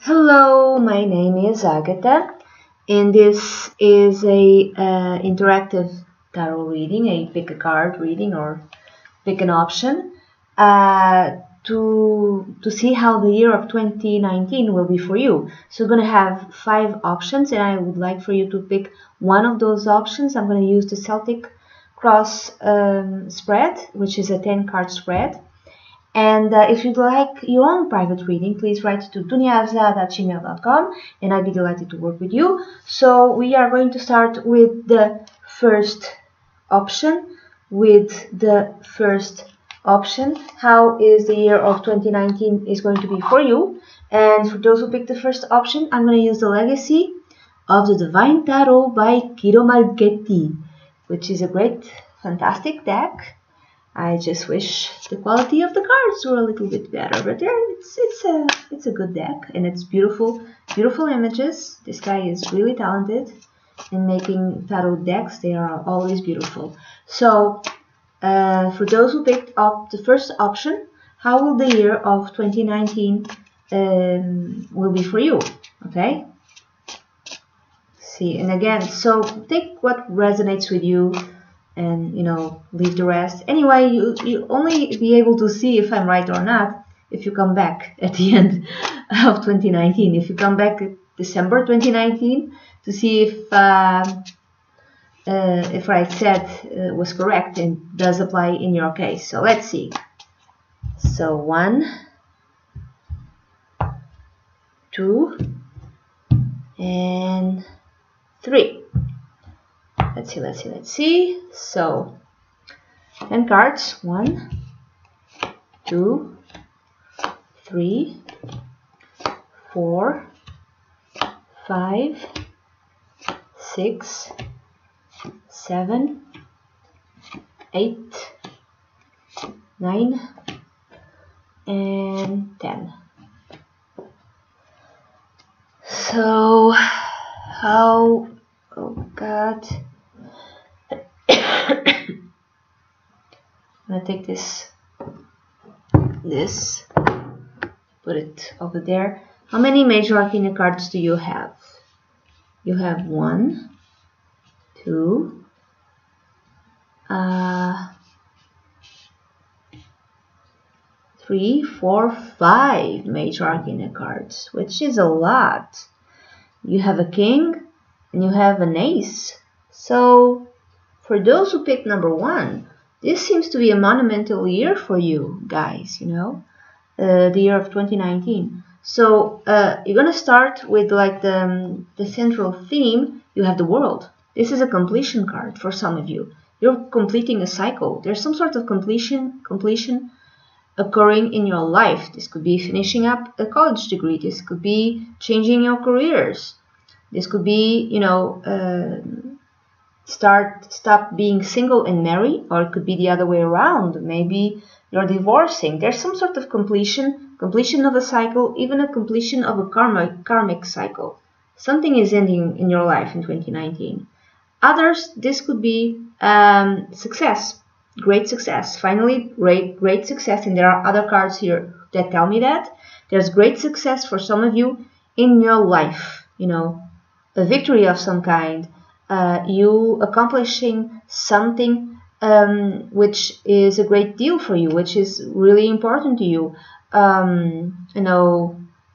Hello, my name is Agatha, and this is a interactive tarot reading, a pick a card reading or pick an option to see how the year of 2019 will be for you. So we're going to have 5 options, and I would like for you to pick one of those options. I'm going to use the Celtic Cross spread, which is a 10-card spread. And if you'd like your own private reading, please write to dunyazade@gmail.com, and I'd be delighted to work with you. So we are going to start with the first option. How is the year of 2019 is going to be for you? And for those who picked the first option, I'm going to use the Legacy of the Divine Tarot by Kiro Margetti, which is a great, fantastic deck. I just wish the quality of the cards were a little bit better, but it's a good deck, and it's beautiful images. This guy is really talented in making tarot decks. They are always beautiful. So for those who picked up the first option, how will the year of 2019 will be for you? Okay. See, and again, so take what resonates with you, and leave the rest. Anyway, you only be able to see if I'm right or not if you come back at the end of 2019. If you come back at December 2019 to see if what I said was correct and does apply in your case. So let's see. So 1, 2, and 3. Let's see. So 10 cards. 1, 2, 3, 4, 5, 6, 7, 8, 9, and 10. So how, oh God, I'm gonna take this, put it over there. How many major arcana cards do you have? You have 1, 2, 3, 4, 5 major arcana cards, which is a lot. You have a king and you have an ace. So for those who picked number 1, this seems to be a monumental year for you guys, the year of 2019. So you're gonna start with like the central theme. You have the world. This is a completion card for some of you. You're completing a cycle. There's some sort of completion occurring in your life. This could be finishing up a college degree. This could be changing your careers. This could be, stop being single and marry, or it could be the other way around. Maybe you're divorcing. There's some sort of completion of a cycle, even a completion of a karmic cycle. Something is ending in your life in 2019. Others, this could be success, great success. Finally, great success. And there are other cards here that tell me that there's great success for some of you in your life. A victory of some kind. You accomplishing something which is a great deal for you, which is really important to you.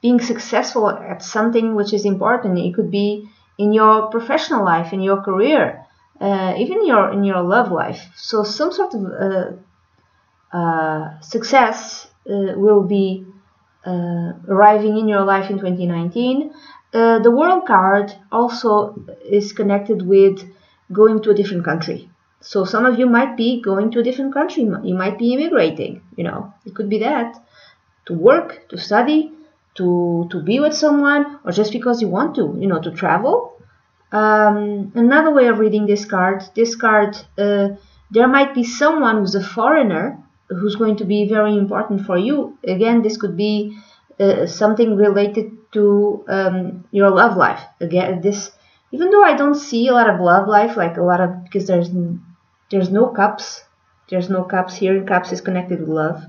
Being successful at something which is important. It could be in your professional life, in your career, even in your love life. So some sort of success will be arriving in your life in 2019. The World card also is connected with going to a different country. So some of you might be going to a different country. You might be immigrating. It could be that, to work, to study, to be with someone, or just because you want to travel. Another way of reading this card, there might be someone who's a foreigner who's going to be very important for you. Again, this could be something related to your love life. Again, even though I don't see a lot of love life, because there's no cups. There's no cups here. Cups is connected with love.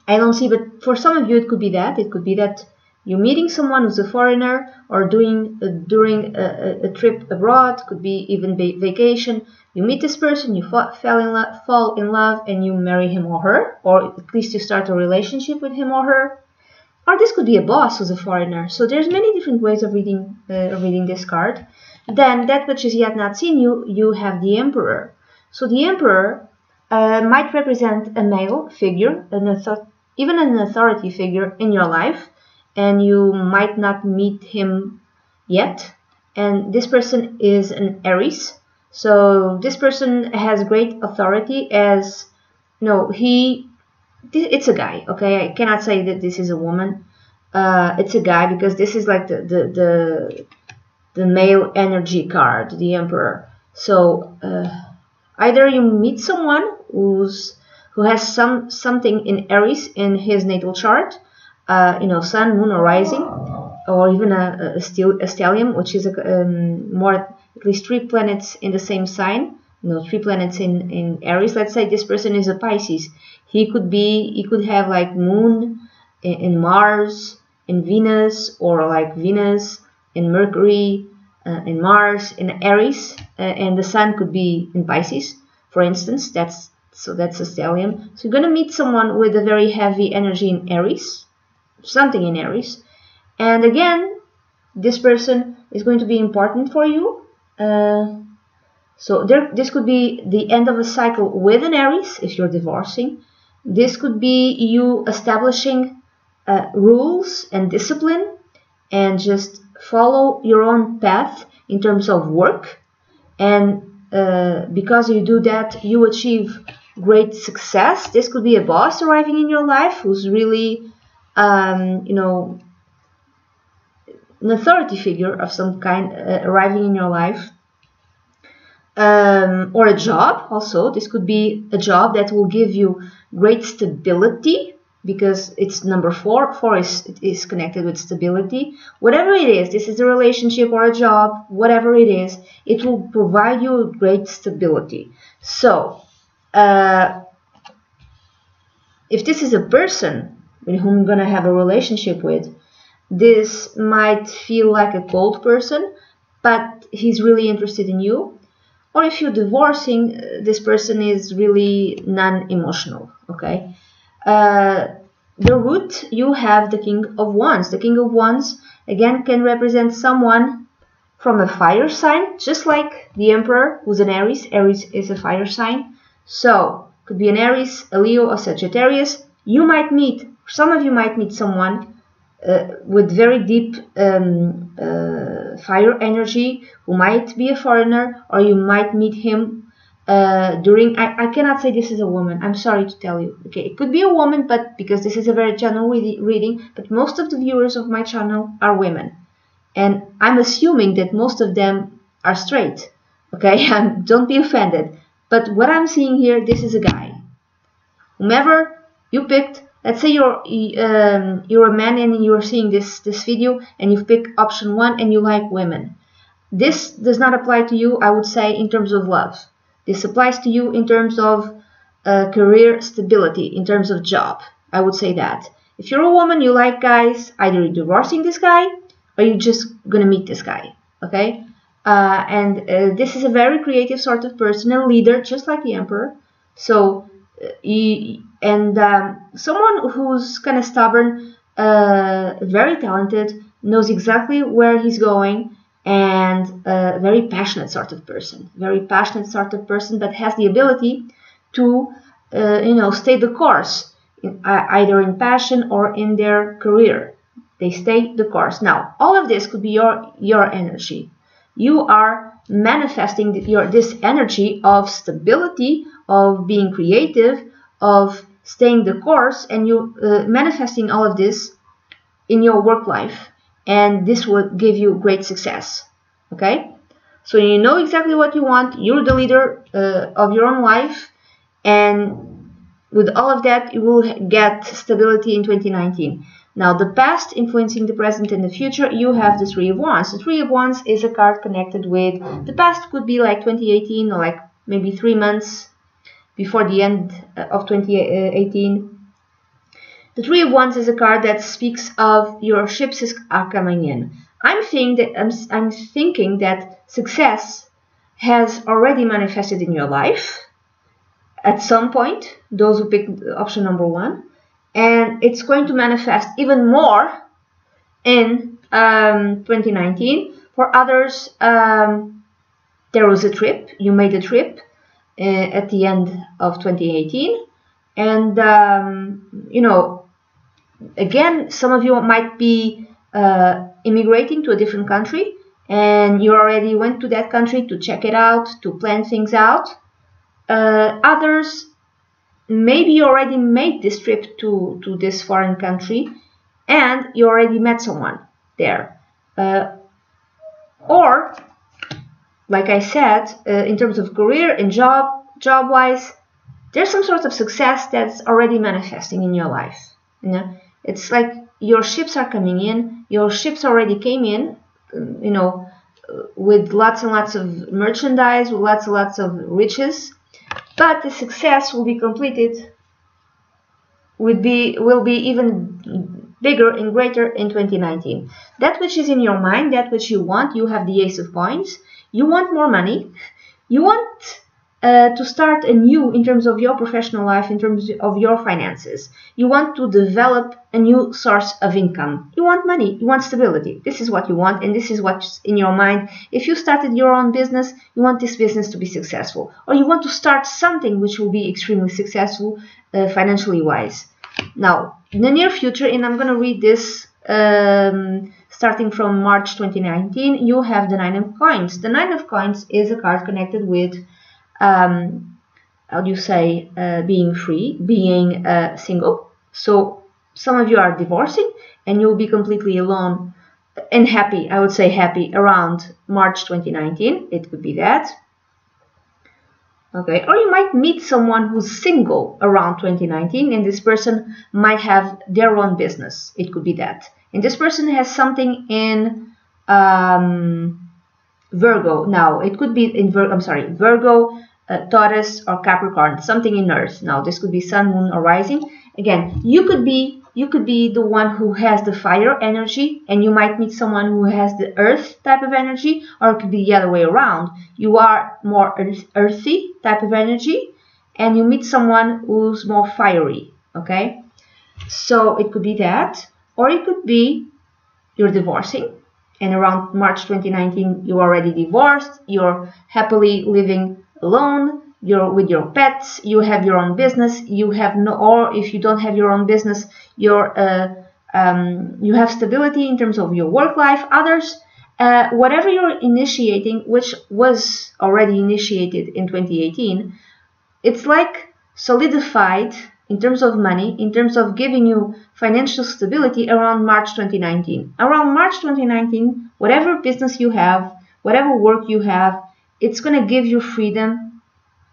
I don't see, but for some of you it could be that. It could be that you're meeting someone who's a foreigner, or doing during a trip abroad. Could be even vacation. You meet this person, you fall in love, and you marry him or her, or at least you start a relationship with him or her. Or this could be a boss who's a foreigner. So there's many different ways of reading this card. Then that which is yet not seen, you have the Emperor. So the Emperor might represent a male figure, even an authority figure in your life, and you might not meet him yet. And this person is an Aries. So this person has great authority as, it's a guy, okay? I cannot say that this is a woman. It's a guy, because this is like the male energy card, the Emperor. So either you meet someone who has something in Aries in his natal chart, sun, moon, or rising, or even a stellium, which is at least 3 planets in the same sign. 3 planets in Aries. Let's say this person is a Pisces. He could have like Moon in Mars, in Venus, or like Venus in Mercury, in Mars, in Aries, and the Sun could be in Pisces, for instance. That's a stellium. So you're gonna meet someone with a very heavy energy in Aries, something in Aries, and again, this person is going to be important for you. So this could be the end of a cycle with an Aries if you're divorcing. This could be you establishing rules and discipline, and just follow your own path in terms of work. And because you do that, you achieve great success. This could be a boss arriving in your life who's really, an authority figure of some kind arriving in your life. Or a job also. This could be a job that will give you great stability, because it's number 4. 4 is connected with stability. Whatever it is, this is a relationship or a job, whatever it is, it will provide you great stability. So, if this is a person with whom you're going to have a relationship with, this might feel like a cold person, but he's really interested in you. Or if you're divorcing, this person is really non-emotional, okay? The root, you have the King of Wands. The King of Wands, again, can represent someone from a fire sign, just like the Emperor, who's an Aries. Aries is a fire sign. So, could be an Aries, a Leo, or Sagittarius. Some of you might meet someone with very deep fire energy, who might be a foreigner, or you might meet him during, I cannot say this is a woman, I'm sorry to tell you, okay, it could be a woman, but because this is a very general reading, but most of the viewers of my channel are women, and I'm assuming that most of them are straight, okay? Don't be offended, but what I'm seeing here, this is a guy. Whomever you picked, let's say you're a man and you're seeing this video, and you've picked option 1 and you like women. This does not apply to you, I would say, in terms of love. This applies to you in terms of career stability, in terms of job. I would say that. If you're a woman, you like guys, either you're divorcing this guy or you're just gonna meet this guy, okay? This is a very creative sort of person, a leader, just like the Emperor. So, someone who's kind of stubborn, very talented, knows exactly where he's going, and a very passionate sort of person. But has the ability to, stay the course, either in passion or in their career. They stay the course. Now, all of this could be your energy. You are manifesting this energy of stability, of being creative, of staying the course, and you manifesting all of this in your work life, and this will give you great success. Okay, so you know exactly what you want. You're the leader of your own life, and with all of that, you will get stability in 2019. Now, the past influencing the present and the future, you have the Three of Wands. The Three of Wands is a card connected with the past. Could be like 2018, or like maybe 3 months before the end of 2018. The Three of Wands is a card that speaks of your ships are coming in. I'm thinking that success has already manifested in your life at some point, those who picked option number 1, and it's going to manifest even more in 2019. For others, there was a trip, you made a trip at the end of 2018, and you know, again, some of you might be immigrating to a different country, and you already went to that country to check it out, to plan things out. Others, maybe you already made this trip to this foreign country and you already met someone there. Or, like I said, in terms of career and job-wise, there's some sort of success that's already manifesting in your life. You know? It's like your ships are coming in, your ships already came in, you know, with lots and lots of merchandise, with lots and lots of riches. But the success will be completed, will be even bigger and greater in 2019. That which is in your mind, that which you want, you have the Ace of Coins. You want more money. You want to start anew in terms of your professional life, in terms of your finances. You want to develop a new source of income. You want money. You want stability. This is what you want, and this is what's in your mind. If you started your own business, you want this business to be successful, or you want to start something which will be extremely successful financially wise. Now, in the near future, and I'm going to read this starting from March 2019, you have the Nine of Coins. The Nine of Coins is a card connected with how do you say, being free, being single. So some of you are divorcing and you'll be completely alone and happy, I would say happy, around March 2019. It could be that. Okay, or you might meet someone who's single around 2019 and this person might have their own business. It could be that. And this person has something in Virgo. Now, it could be in Virgo, Taurus, or Capricorn, something in Earth. Now, this could be Sun, Moon, or Rising. Again, you could be the one who has the fire energy, and you might meet someone who has the Earth type of energy, or it could be the other way around. You are more earthy type of energy, and you meet someone who's more fiery. Okay, so it could be that, or it could be you're divorcing. And around March 2019, you're already divorced, you're happily living alone, you're with your pets, you have your own business, you have no, or if you don't have your own business, you have stability in terms of your work life. Others, whatever you're initiating, which was already initiated in 2018, it's like solidified in terms of money, in terms of giving you financial stability around March 2019. Around March 2019, whatever business you have, whatever work you have, it's going to give you freedom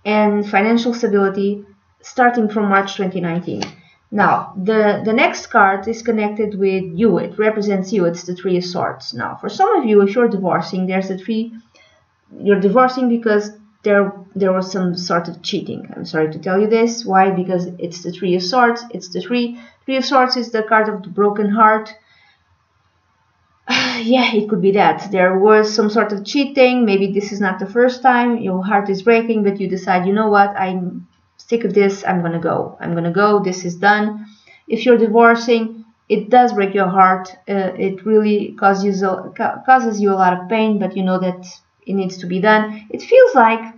and financial stability starting from March 2019. Now, the next card is connected with you. It represents you. It's the Three of Swords. Now, for some of you, if you're divorcing, there's the three. You're divorcing because there was some sort of cheating. I'm sorry to tell you this. Why? Because it's the Three of Swords. It's the Three of Swords is the card of the broken heart. Yeah, it could be that. There was some sort of cheating. Maybe this is not the first time. Your heart is breaking, but you decide, you know what? I'm sick of this. I'm going to go. I'm going to go. This is done. If you're divorcing, it does break your heart. It really causes you a lot of pain, but you know that it needs to be done. It feels like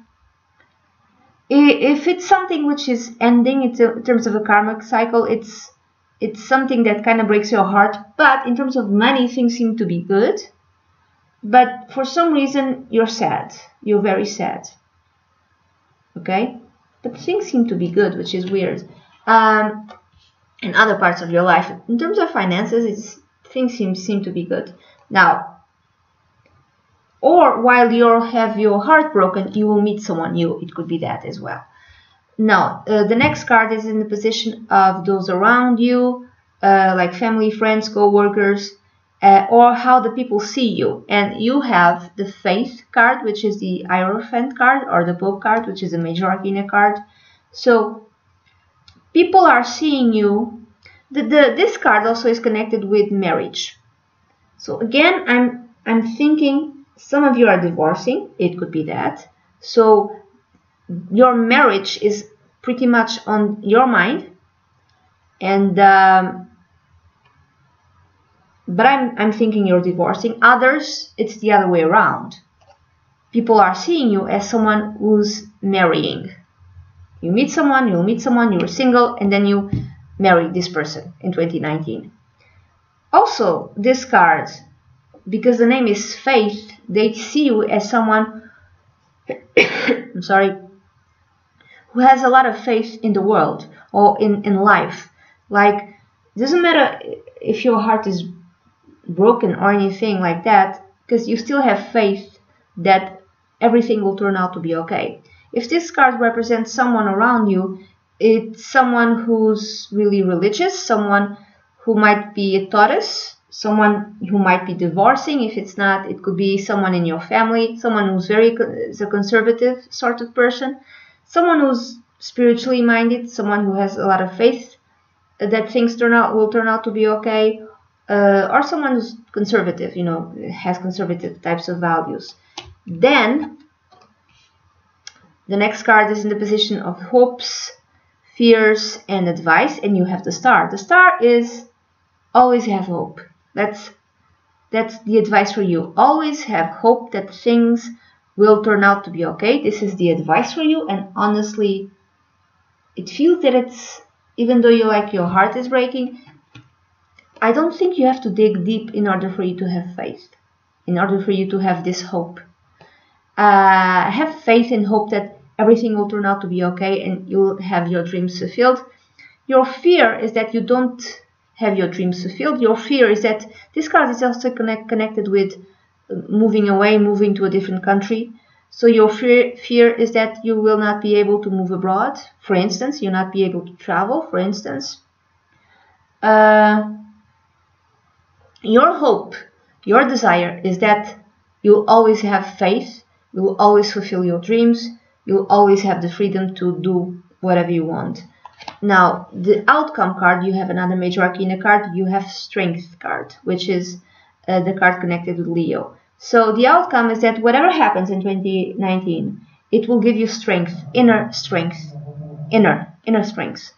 if it's something which is ending in terms of a karmic cycle, it's something that kind of breaks your heart. But in terms of money, things seem to be good. But for some reason, you're sad. You're very sad. Okay? But things seem to be good, which is weird. In other parts of your life, in terms of finances, things seem to be good. Now, or while you have your heart broken, you will meet someone new. It could be that as well. Now, the next card is in the position of those around you, like family, friends, co-workers, or how the people see you. And you have the Faith card, which is the Hierophant card, or the Pope card, which is a Major Arcana card. So people are seeing you This card also is connected with marriage. So again, I'm thinking some of you are divorcing. It could be that. So your marriage is pretty much on your mind, and but I'm thinking you're divorcing. Others, it's the other way around. People are seeing you as someone who's marrying. You meet someone, you're single, and then you marry this person in 2019. Also, this card, because the name is Faith, they see you as someone I'm sorry, who has a lot of faith in the world or in life. Like, it doesn't matter if your heart is broken or anything like that, because you still have faith that everything will turn out to be okay. If this card represents someone around you, it's someone who's really religious, someone who might be a Taurus, someone who might be divorcing. If it's not, it could be someone in your family, someone who's is a conservative sort of person, someone who's spiritually minded, someone who has a lot of faith that things will turn out to be okay, or someone who's conservative, has conservative types of values. Then the next card is in the position of hopes, fears, and advice, and you have the star. The star is always have hope. That's the advice for you. Always have hope that things will turn out to be okay. This is the advice for you, and honestly, it feels that it's, even though your heart is breaking, I don't think you have to dig deep in order for you to have faith, in order for you to have this hope. Have faith and hope that everything will turn out to be okay and you'll have your dreams fulfilled. Your fear is that you don't have your dreams fulfilled. Your fear is that this card is also connected with moving away, moving to a different country. So your fear is that you will not be able to move abroad, for instance. You'll not be able to travel, for instance. Your hope, your desire is that you'll always have faith, you'll always fulfill your dreams, you'll always have the freedom to do whatever you want. Now, the outcome card, you have another major arcana card, you have strength card, which is the card connected with Leo. So the outcome is that whatever happens in 2019, it will give you strength, inner strength, inner strength.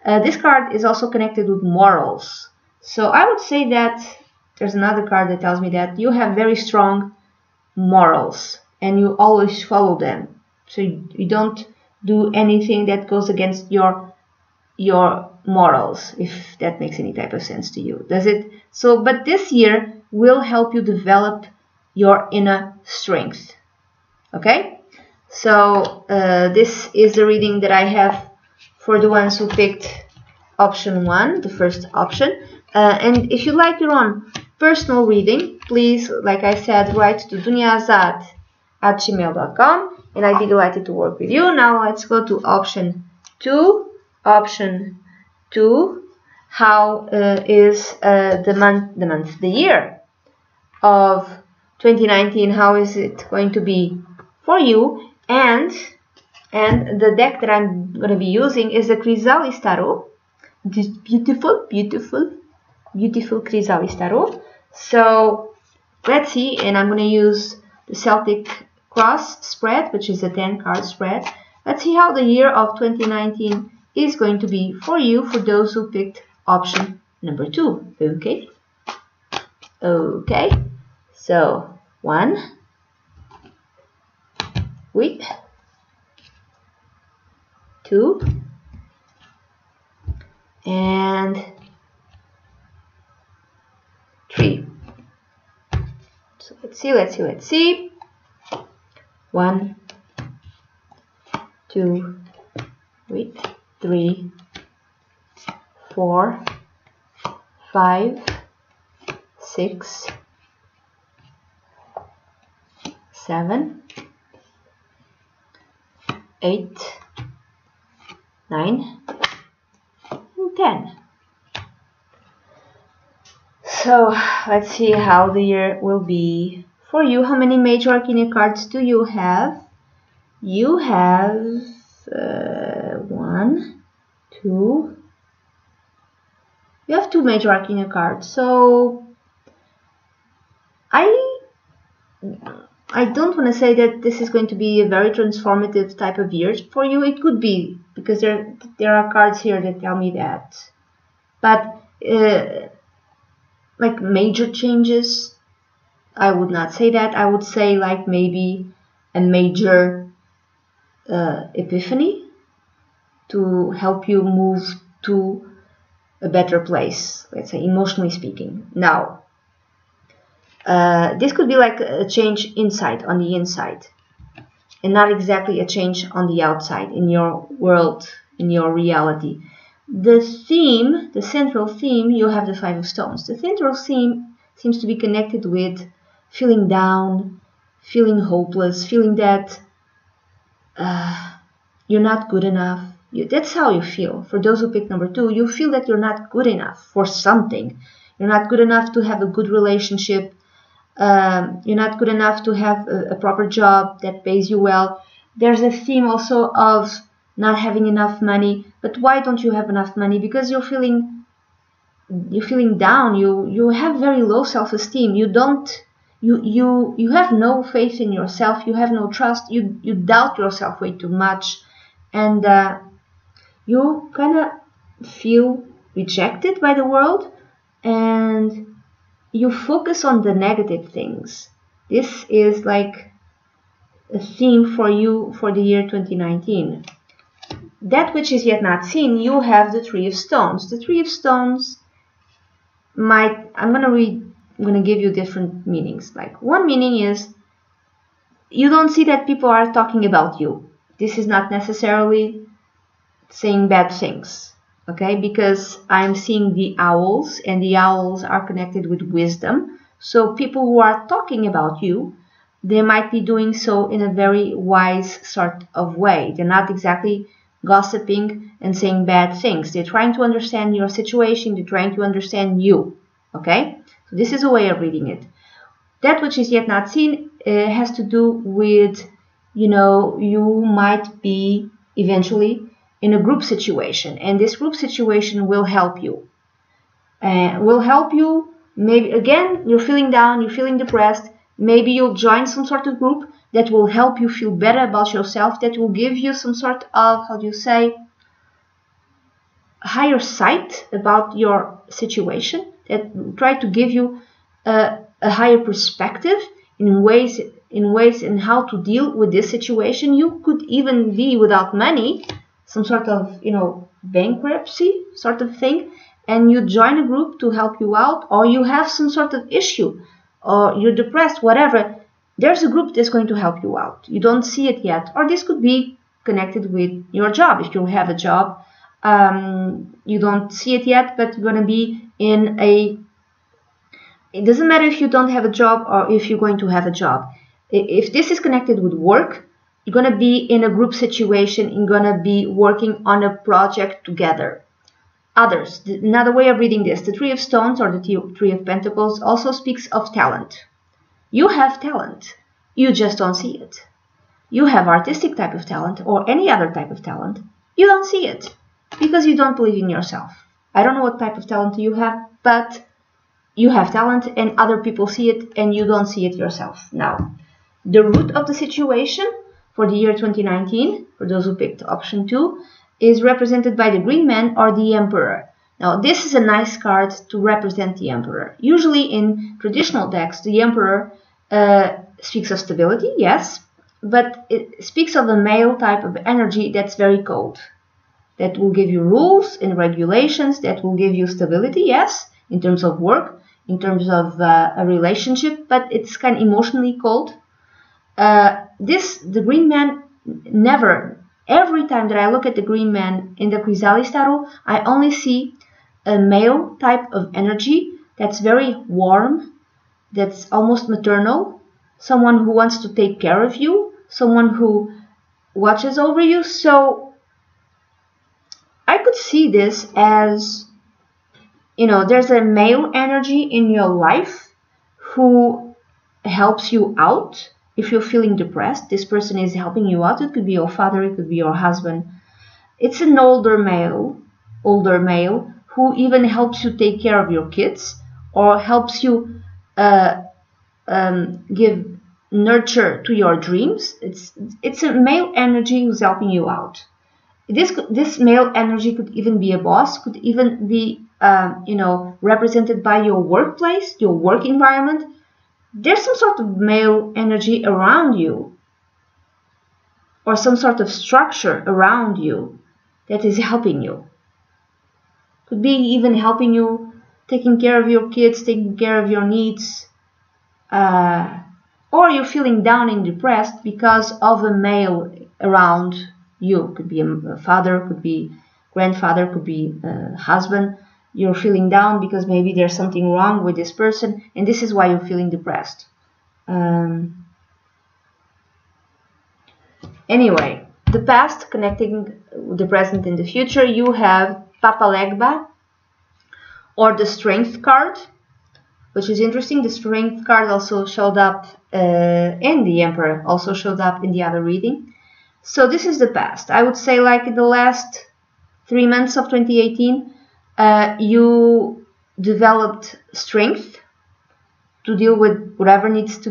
This card is also connected with morals. So I would say that there's another card that tells me that you have very strong morals and you always follow them. So you don't do anything that goes against your morals, if that makes any type of sense to you. Does it? So, but this year will help you develop your inner strength. Okay? So this is the reading that I have for the ones who picked option 1, the first option. And if you like your own personal reading, please, like I said, write to dunyazade@gmail.com and I'd be delighted to work with you. Now let's go to option 2. Option 2, how is the year of 2019, how is it going to be for you? And the deck that I'm going to be using is the Chrysalis Tarot. This beautiful Chrysalis Tarot. So let's see, and I'm going to use the Celtic Cross spread, which is a 10-card spread. Let's see how the year of 2019 is going to be for you, for those who picked option number 2. Okay. So 1 week, 2, and 3. So let's see. 1, 2, 3, 4, 5, 6, 7, 8, 9, and 10. So let's see how the year will be for you. How many major arcana cards do you have? You have 1, 2, You have 2 major arcana cards, so I don't want to say that this is going to be a very transformative type of year for you. It could be, because there are cards here that tell me that. But like major changes, I would not say that. I would say like maybe a major epiphany to help you move to a better place, let's say, emotionally speaking. Now, this could be like a change inside, on the inside, and not exactly a change on the outside, in your world, in your reality. The theme, the central theme, you have the 5 of Stones. The central theme seems to be connected with feeling down, feeling hopeless, feeling that you're not good enough. That's how you feel. For those who pick number 2, you feel that you're not good enough for something. You're not good enough to have a good relationship. You're not good enough to have a proper job that pays you well. There's a theme also of not having enough money. But why don't you have enough money? Because you're feeling down. You have very low self-esteem. You have no faith in yourself. You have no trust. You doubt yourself way too much, and you kind of feel rejected by the world, and you focus on the negative things. This is like a theme for you for the year 2019. That which is yet not seen, you have the 3 of Stones. The 3 of Stones I'm going to give you different meanings. Like, one meaning is you don't see that people are talking about you. This is not necessarily saying bad things, okay? Because I'm seeing the owls, and the owls are connected with wisdom. So people who are talking about you, they might be doing so in a very wise sort of way. They're not exactly gossiping and saying bad things. They're trying to understand your situation. They're trying to understand you, okay? So this is a way of reading it. That which is yet not seen has to do with, you might be eventually in a group situation, and this group situation will help you. Maybe, again, you're feeling down, you're feeling depressed. Maybe you'll join some sort of group that will help you feel better about yourself, that will give you some sort of, higher sight about your situation, that will try to give you a higher perspective in ways in how to deal with this situation. You could even be without money, some sort of, bankruptcy sort of thing, and you join a group to help you out, or you have some sort of issue, or you're depressed, whatever. There's a group that's going to help you out. You don't see it yet. Or this could be connected with your job. If you have a job, you don't see it yet, but you're going to be in it doesn't matter if you don't have a job or if you're going to have a job. If this is connected with work, you're going to be in a group situation. You're going to be working on a project together. Others, another way of reading this, the 3 of Stones or the 3 of Pentacles also speaks of talent. You have talent. You just don't see it. You have artistic type of talent or any other type of talent. You don't see it because you don't believe in yourself. I don't know what type of talent you have, but you have talent and other people see it and you don't see it yourself. Now, the root of the situation for the year 2019, for those who picked option 2, is represented by the Green Man or the Emperor. Now, this is a nice card to represent the Emperor. Usually in traditional decks, the Emperor speaks of stability, yes, but it speaks of a male type of energy that's very cold, that will give you rules and regulations, that will give you stability, yes, in terms of work, in terms of a relationship, but it's kind of emotionally cold. The Green Man never, every time that I look at the Green Man in the Chrysalis Tarot, I only see a male type of energy that's very warm, that's almost maternal, someone who wants to take care of you, someone who watches over you. So I could see this as, there's a male energy in your life who helps you out. If you're feeling depressed, this person is helping you out. It could be your father, it could be your husband. It's an older male who even helps you take care of your kids, or helps you give nurture to your dreams. It's a male energy who's helping you out. This male energy could even be a boss, could even be represented by your workplace, your work environment. There's some sort of male energy around you, or some sort of structure around you that is helping you. Could be even helping you, taking care of your kids, taking care of your needs, or you're feeling down and depressed because of a male around you. Could be a father, could be grandfather, could be a husband. You're feeling down because maybe there's something wrong with this person, and this is why you're feeling depressed. Anyway, the past connecting the present and the future, you have Papa Legba, or the Strength card, which is interesting. The Strength card also showed up, and the Emperor also showed up in the other reading. So this is the past. I would say, like, in the last 3 months of 2018, you developed strength to deal with whatever needed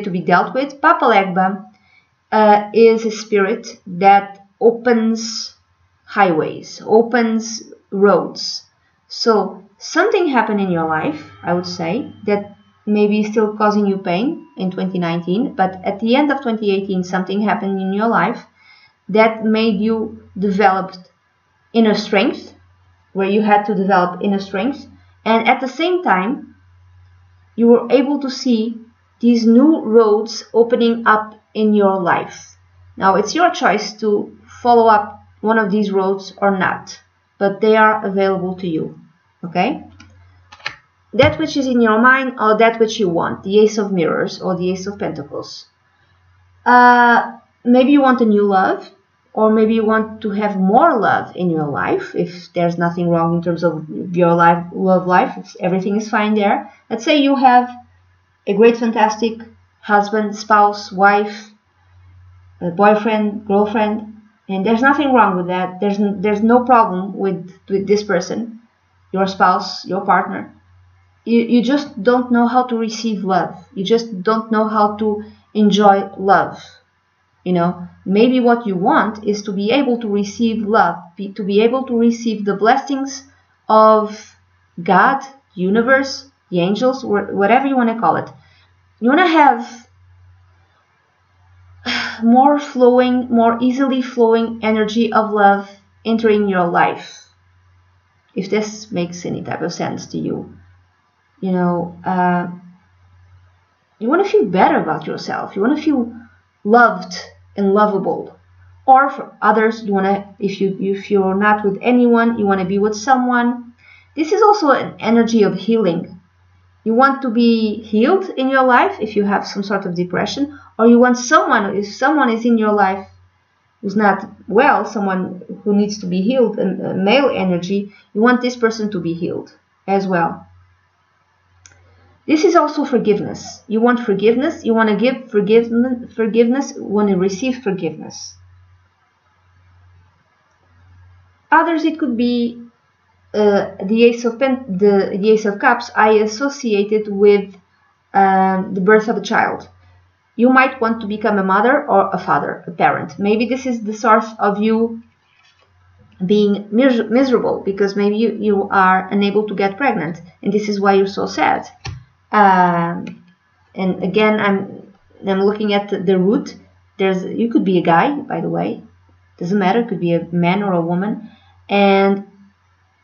to be dealt with. Papa Legba is a spirit that opens highways, opens roads. So something happened in your life, I would say, that may be still causing you pain in 2019, but at the end of 2018, something happened in your life that made you develop inner strength, where you had to develop inner strength, and at the same time, you were able to see these new roads opening up in your life. Now, it's your choice to follow up one of these roads or not, but they are available to you, okay? That which is in your mind, or that which you want, the Ace of Mirrors or the Ace of Pentacles. Maybe you want a new love, or maybe you want to have more love in your life. If there's nothing wrong in terms of your love life, if everything is fine there. Let's say you have a great, fantastic husband, spouse, wife, boyfriend, girlfriend, and there's nothing wrong with that. There's no problem with this person, your spouse, your partner. You just don't know how to receive love. You just don't know how to enjoy love. You know, maybe what you want is to be able to receive love, to be able to receive the blessings of God, universe, the angels, whatever you want to call it. You want to have more easily flowing energy of love entering your life. If this makes any type of sense to you. You know, you want to feel better about yourself. You want to feel loved and lovable. Or for others, you want to, if you're not with anyone, you want to be with someone. This is also an energy of healing. You want to be healed in your life if you have some sort of depression, or you want someone, if someone is in your life who's not well, someone who needs to be healed, a male energy, you want this person to be healed as well. This is also forgiveness. You want forgiveness, you want to give forgiveness, you want to receive forgiveness. Others, it could be the Ace of Cups. I associate it with the birth of a child. You might want to become a mother or a father, a parent. Maybe this is the source of you being miserable, because maybe you are unable to get pregnant, and this is why you're so sad. And again, I'm looking at the root. You could be a guy, by the way. Doesn't matter. It could be a man or a woman. And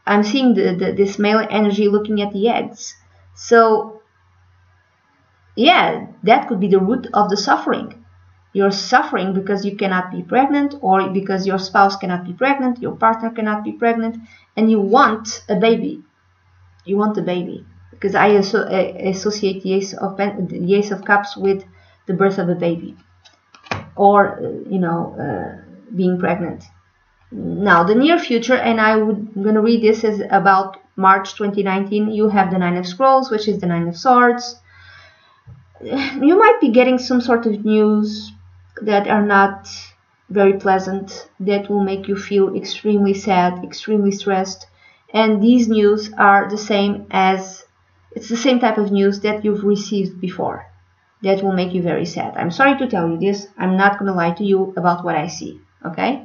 I'm seeing this male energy looking at the eggs. So, yeah, that could be the root of the suffering. You're suffering because you cannot be pregnant, or because your spouse cannot be pregnant, your partner cannot be pregnant, and you want a baby. You want a baby. Because I associate the Ace of Cups with the birth of a baby, or being pregnant. Now, the near future, and I'm going to read this as about March 2019. You have the Nine of Scrolls, which is the Nine of Swords. You might be getting some sort of news that are not very pleasant, that will make you feel extremely sad, extremely stressed. and these news are the same as, it's the same type of news that you've received before. That will make you very sad. I'm sorry to tell you this. I'm not going to lie to you about what I see. Okay?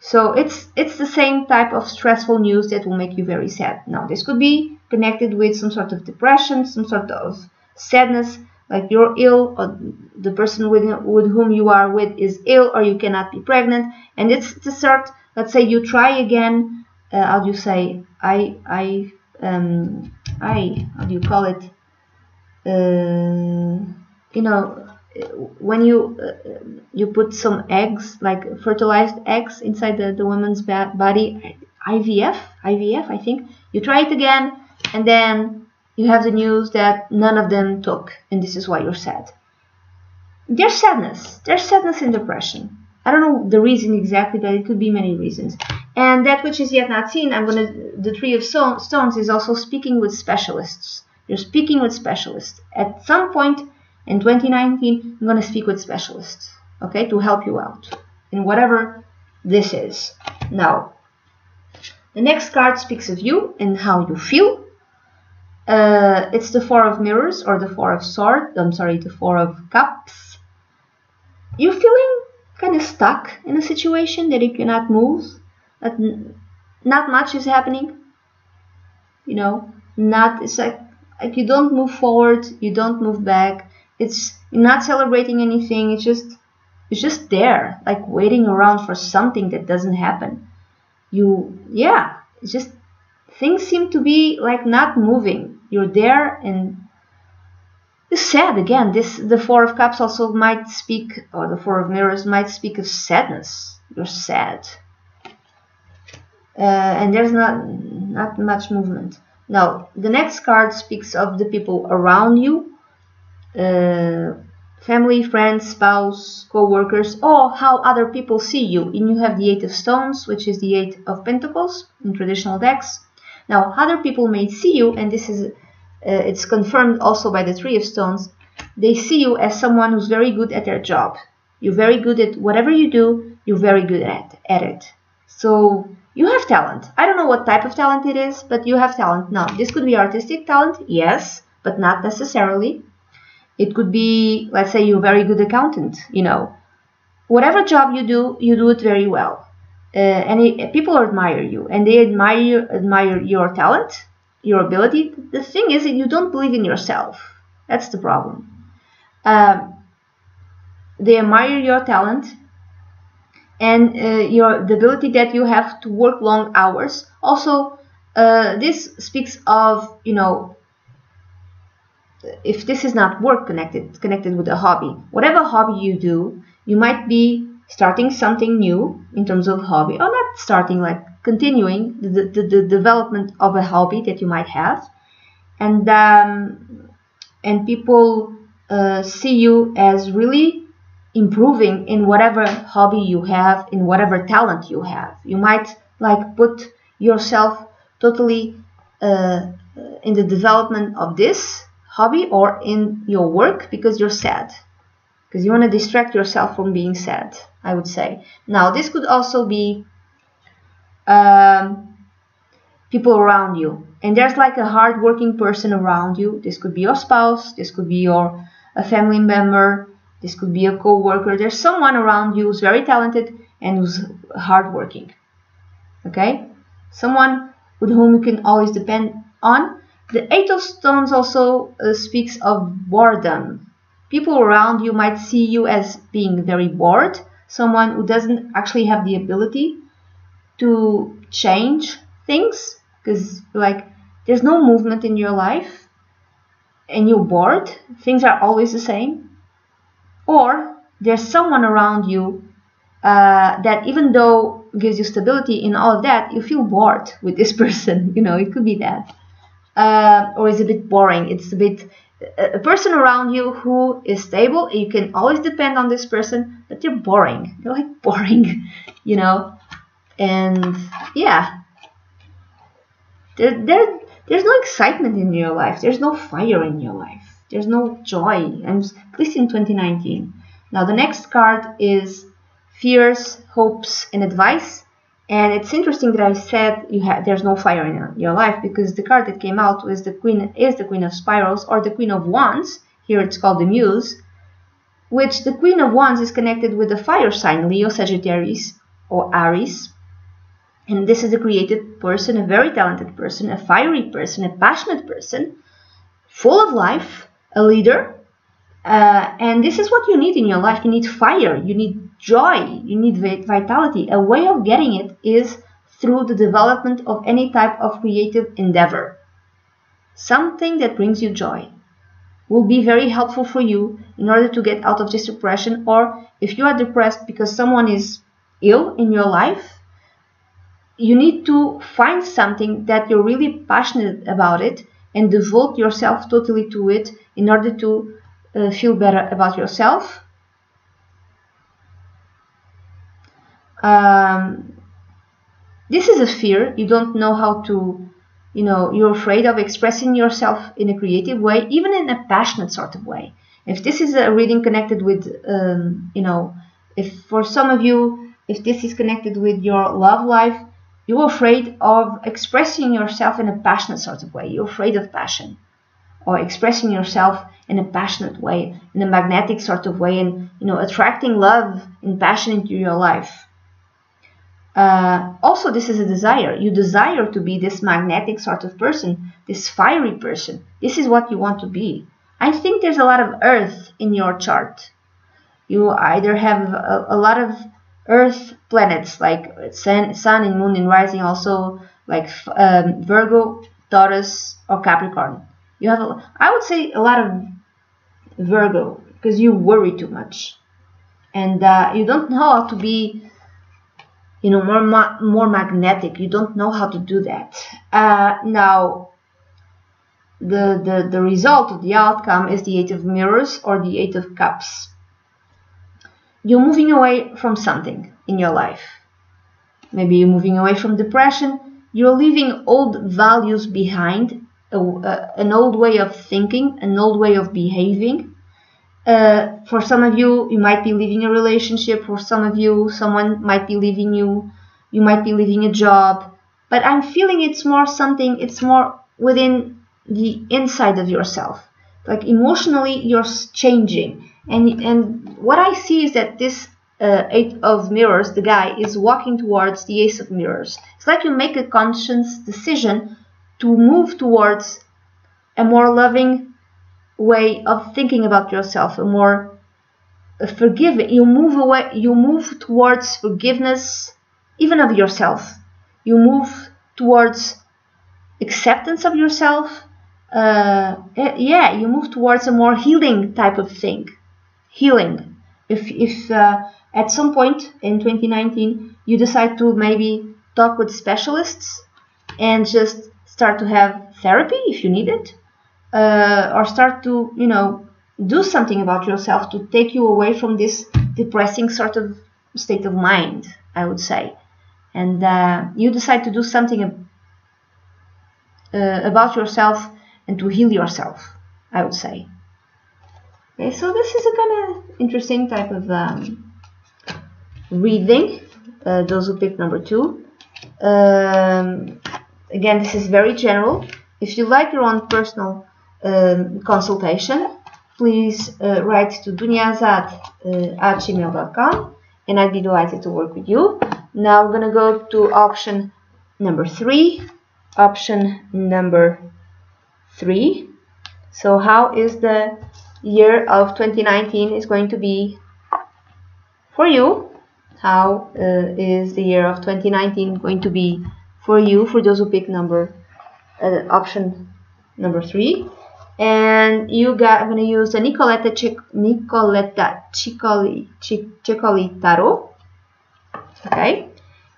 So it's the same type of stressful news that will make you very sad. Now, this could be connected with some sort of depression, some sort of sadness, like you're ill, or the person with whom you are with is ill, or you cannot be pregnant. And it's the sort, let's say you try again, how do you say, how do you call it? You know, when you put some eggs, like fertilized eggs, inside the woman's body, IVF, I think. You try it again, and then you have the news that none of them took, and this is why you're sad. There's sadness and depression. I don't know the reason exactly, but it could be many reasons. And that which is yet not seen, the Three of Stones is also speaking with specialists. You're speaking with specialists. At some point in 2019, I'm going to speak with specialists, okay, to help you out in whatever this is. Now, the next card speaks of you and how you feel. It's the Four of Mirrors, or the Four of Swords. The Four of Cups. You're feeling kind of stuck in a situation that you cannot move. That not much is happening. You know, it's like you don't move forward, you don't move back. You're not celebrating anything. It's just there, like waiting around for something that doesn't happen. It's just things seem to be like not moving. You're there and it's sad. Again, the Four of Cups also might speak, or the Four of Mirrors might speak of sadness. You're sad, and there's not much movement. Now, the next card speaks of the people around you, family, friends, spouse, co-workers, or how other people see you. And you have the Eight of Stones, which is the Eight of Pentacles in traditional decks. Now, other people may see you, and this is it's confirmed also by the Three of Stones. They see you as someone who's very good at their job. You're very good at whatever you do. You're very good at it. So you have talent. I don't know what type of talent it is, but you have talent. Now, this could be artistic talent, yes, but not necessarily. It could be, let's say, you're a very good accountant. You know, whatever job you do it very well, and people admire you, and they admire your talent, your ability. The thing is that you don't believe in yourself. That's the problem. They admire your talent and the ability that you have to work long hours. Also, this speaks of, you know, if this is not work connected with a hobby, whatever hobby you do, you might be starting something new in terms of hobby, or not starting, like continuing the development of a hobby that you might have, and people see you as really improving in whatever hobby you have, in whatever talent you have. You might like put yourself totally in the development of this hobby or in your work because you're sad, because you want to distract yourself from being sad, I would say. Now, this could also be people around you, and there's like a hard-working person around you. This could be your spouse, this could be a family member, this could be a co-worker. There's someone around you who's very talented and who's hardworking. Okay? Someone with whom you can always depend on. The Eight of Stones also speaks of boredom. People around you might see you as being very bored. Someone who doesn't actually have the ability to change things, because like there's no movement in your life and you're bored. Things are always the same. Or there's someone around you that, even though gives you stability in all of that, you feel bored with this person. You know, it could be that. Or it's a bit boring. It's a bit a person around you who is stable. You can always depend on this person, but they're boring. They're like boring, you know. And yeah, there's no excitement in your life. There's no fire in your life. There's no joy, and at least in 2019. Now, the next card is Fears, Hopes, and Advice. And it's interesting that I said there's no fire in your life, because the card that came out was the Queen of Spirals, or the Queen of Wands. Here it's called the Muse, which the Queen of Wands is connected with the fire sign Leo, Sagittarius, or Aries. And this is a creative person, a very talented person, a fiery person, a passionate person, full of life, a leader. And this is what you need in your life. You need fire, you need joy, you need vitality. A way of getting it is through the development of any type of creative endeavor. Something that brings you joy will be very helpful for you in order to get out of this depression, or if you are depressed because someone is ill in your life, you need to find something that you're really passionate about it and devote yourself totally to it in order to feel better about yourself. This is a fear. You don't know how to, you're afraid of expressing yourself in a creative way, even in a passionate sort of way. If this is a reading connected with, if for some of you, if this is connected with your love life, you're afraid of expressing yourself in a passionate sort of way. You're afraid of passion, or expressing yourself in a passionate way, in a magnetic sort of way, and attracting love and passion into your life. Also, this is a desire. You desire to be this magnetic sort of person, this fiery person. This is what you want to be. I think there's a lot of earth in your chart. You either have a lot of earth planets, like sun and moon and rising, also like Virgo, Taurus, or Capricorn. You have, I would say, a lot of Virgo, because you worry too much, and you don't know how to be, more magnetic. You don't know how to do that. Now, the result of the outcome is the Eight of Mirrors, or the Eight of Cups. You're moving away from something in your life. Maybe you're moving away from depression. You're leaving old values behind, an old way of thinking, an old way of behaving. For some of you, you might be leaving a relationship. For some of you, someone might be leaving you. You might be leaving a job. But I'm feeling it's more within the inside of yourself. Like emotionally, you're changing. And what I see is that this Eight of Mirrors, the guy, is walking towards the Ace of Mirrors. It's like you make a conscious decision to move towards a more loving way of thinking about yourself, a more forgiving. You move towards forgiveness, even of yourself. You move towards acceptance of yourself. You move towards a more healing type of thing. Healing. If at some point in 2019 you decide to maybe talk with specialists and just start to have therapy if you need it, or start to do something about yourself to take you away from this depressing sort of state of mind, I would say, and you decide to do something about yourself and to heal yourself, I would say. Okay, so this is a kind of interesting type of reading. Those who picked number 2. Again, this is very general. If you like your own personal consultation, please write to dunyazade@gmail.com, and I'd be delighted to work with you. Now I'm going to go to option number 3. Option number 3. So how is the year of 2019 is going to be for you? How is the year of 2019 going to be for you, for those who pick option number 3? And I'm going to use the Nicoletta Ciccoli Tarot. Okay,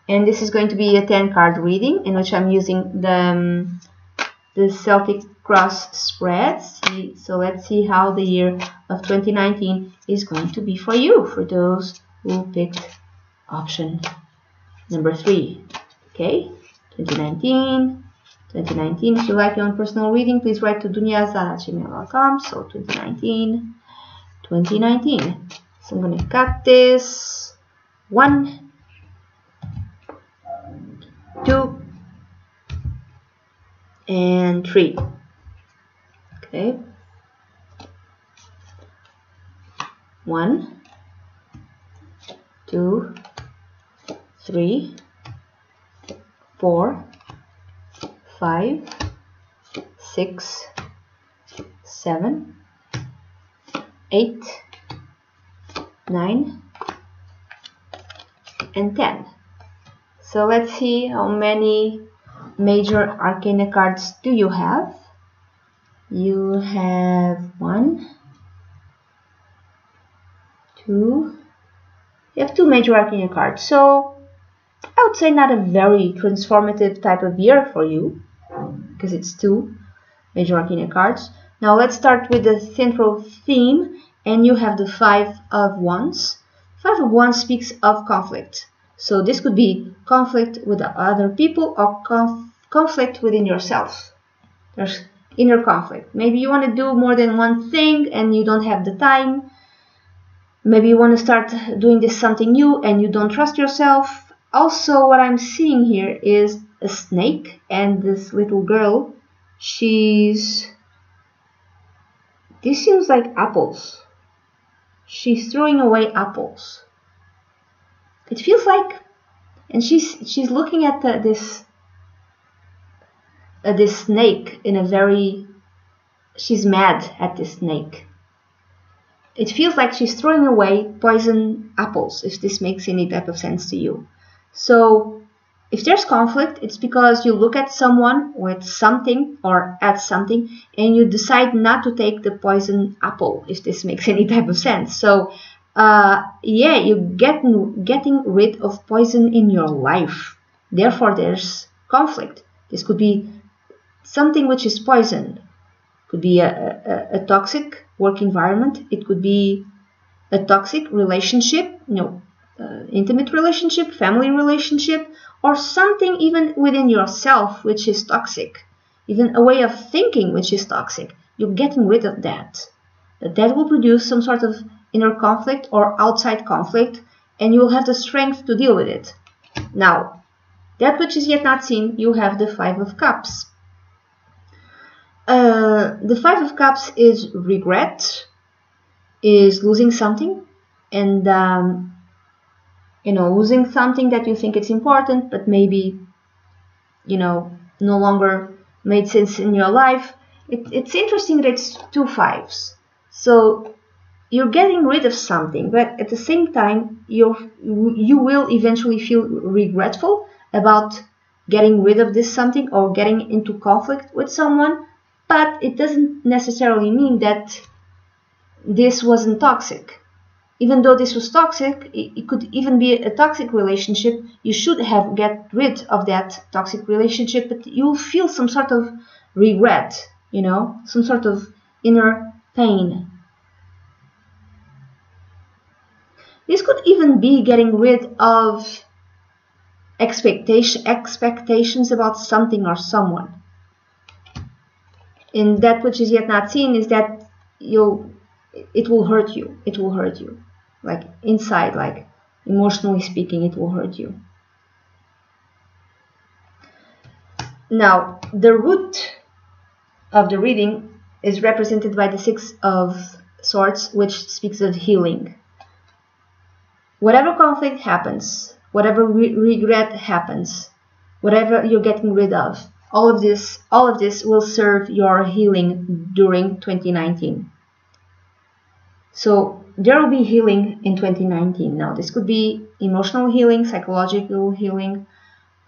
and this is going to be a 10-card reading in which I'm using the Celtic Cross spread. So let's see how the year of 2019 is going to be for you, for those who picked option number 3. Okay, 2019. If you like your own personal reading, please write to dunyazade@gmail.com. So 2019. So I'm going to cut this 1, 2 and 3. Okay, 1, 2, 3, 4, 5, 6, 7, 8, 9, and 10. So let's see how many major arcana cards do you have. You have 1, 2. You have 2 major arcana cards. So I would say not a very transformative type of year for you, because it's 2 major arcana cards. Now let's start with the central theme, and you have the 5 of Wands. 5 of Wands speaks of conflict. So this could be conflict with other people or conflict within yourself. There's inner conflict. Maybe you want to do more than one thing and you don't have the time. Maybe you want to start doing this something new and you don't trust yourself. Also, what I'm seeing here is a snake and this little girl. This seems like apples. She's throwing away apples. It feels like, and she's looking at this snake in a very, she's mad at this snake. It feels like she's throwing away poison apples, if this makes any type of sense to you. So if there's conflict, it's because you look at someone with something or at something and you decide not to take the poison apple, if this makes any type of sense. So yeah, you're getting rid of poison in your life. Therefore, there's conflict. This could be something which is poison. Could be a toxic work environment. It could be a toxic relationship, intimate relationship, family relationship, or something even within yourself which is toxic. Even a way of thinking which is toxic. You're getting rid of that. That will produce some sort of inner conflict or outside conflict, and you will have the strength to deal with it. Now, that which is yet not seen, you have the 5 of Cups. The 5 of Cups is regret, is losing something, and losing something that you think it's important, but maybe no longer made sense in your life. It's interesting that it's 2 5s. So you're getting rid of something, but at the same time you will eventually feel regretful about getting rid of this something or getting into conflict with someone. But it doesn't necessarily mean that this wasn't toxic. Even though this was toxic, it could even be a toxic relationship. You should have get rid of that toxic relationship, but you'll feel some sort of regret, some sort of inner pain. This could even be getting rid of expectations about something or someone. And that which is yet not seen is that it will hurt you. It will hurt you. Like inside, like emotionally speaking, it will hurt you. Now, the root of the reading is represented by the 6 of Swords, which speaks of healing. Whatever conflict happens, whatever regret happens, whatever you're getting rid of, all of this will serve your healing during 2019. So there will be healing in 2019. Now this could be emotional healing, psychological healing,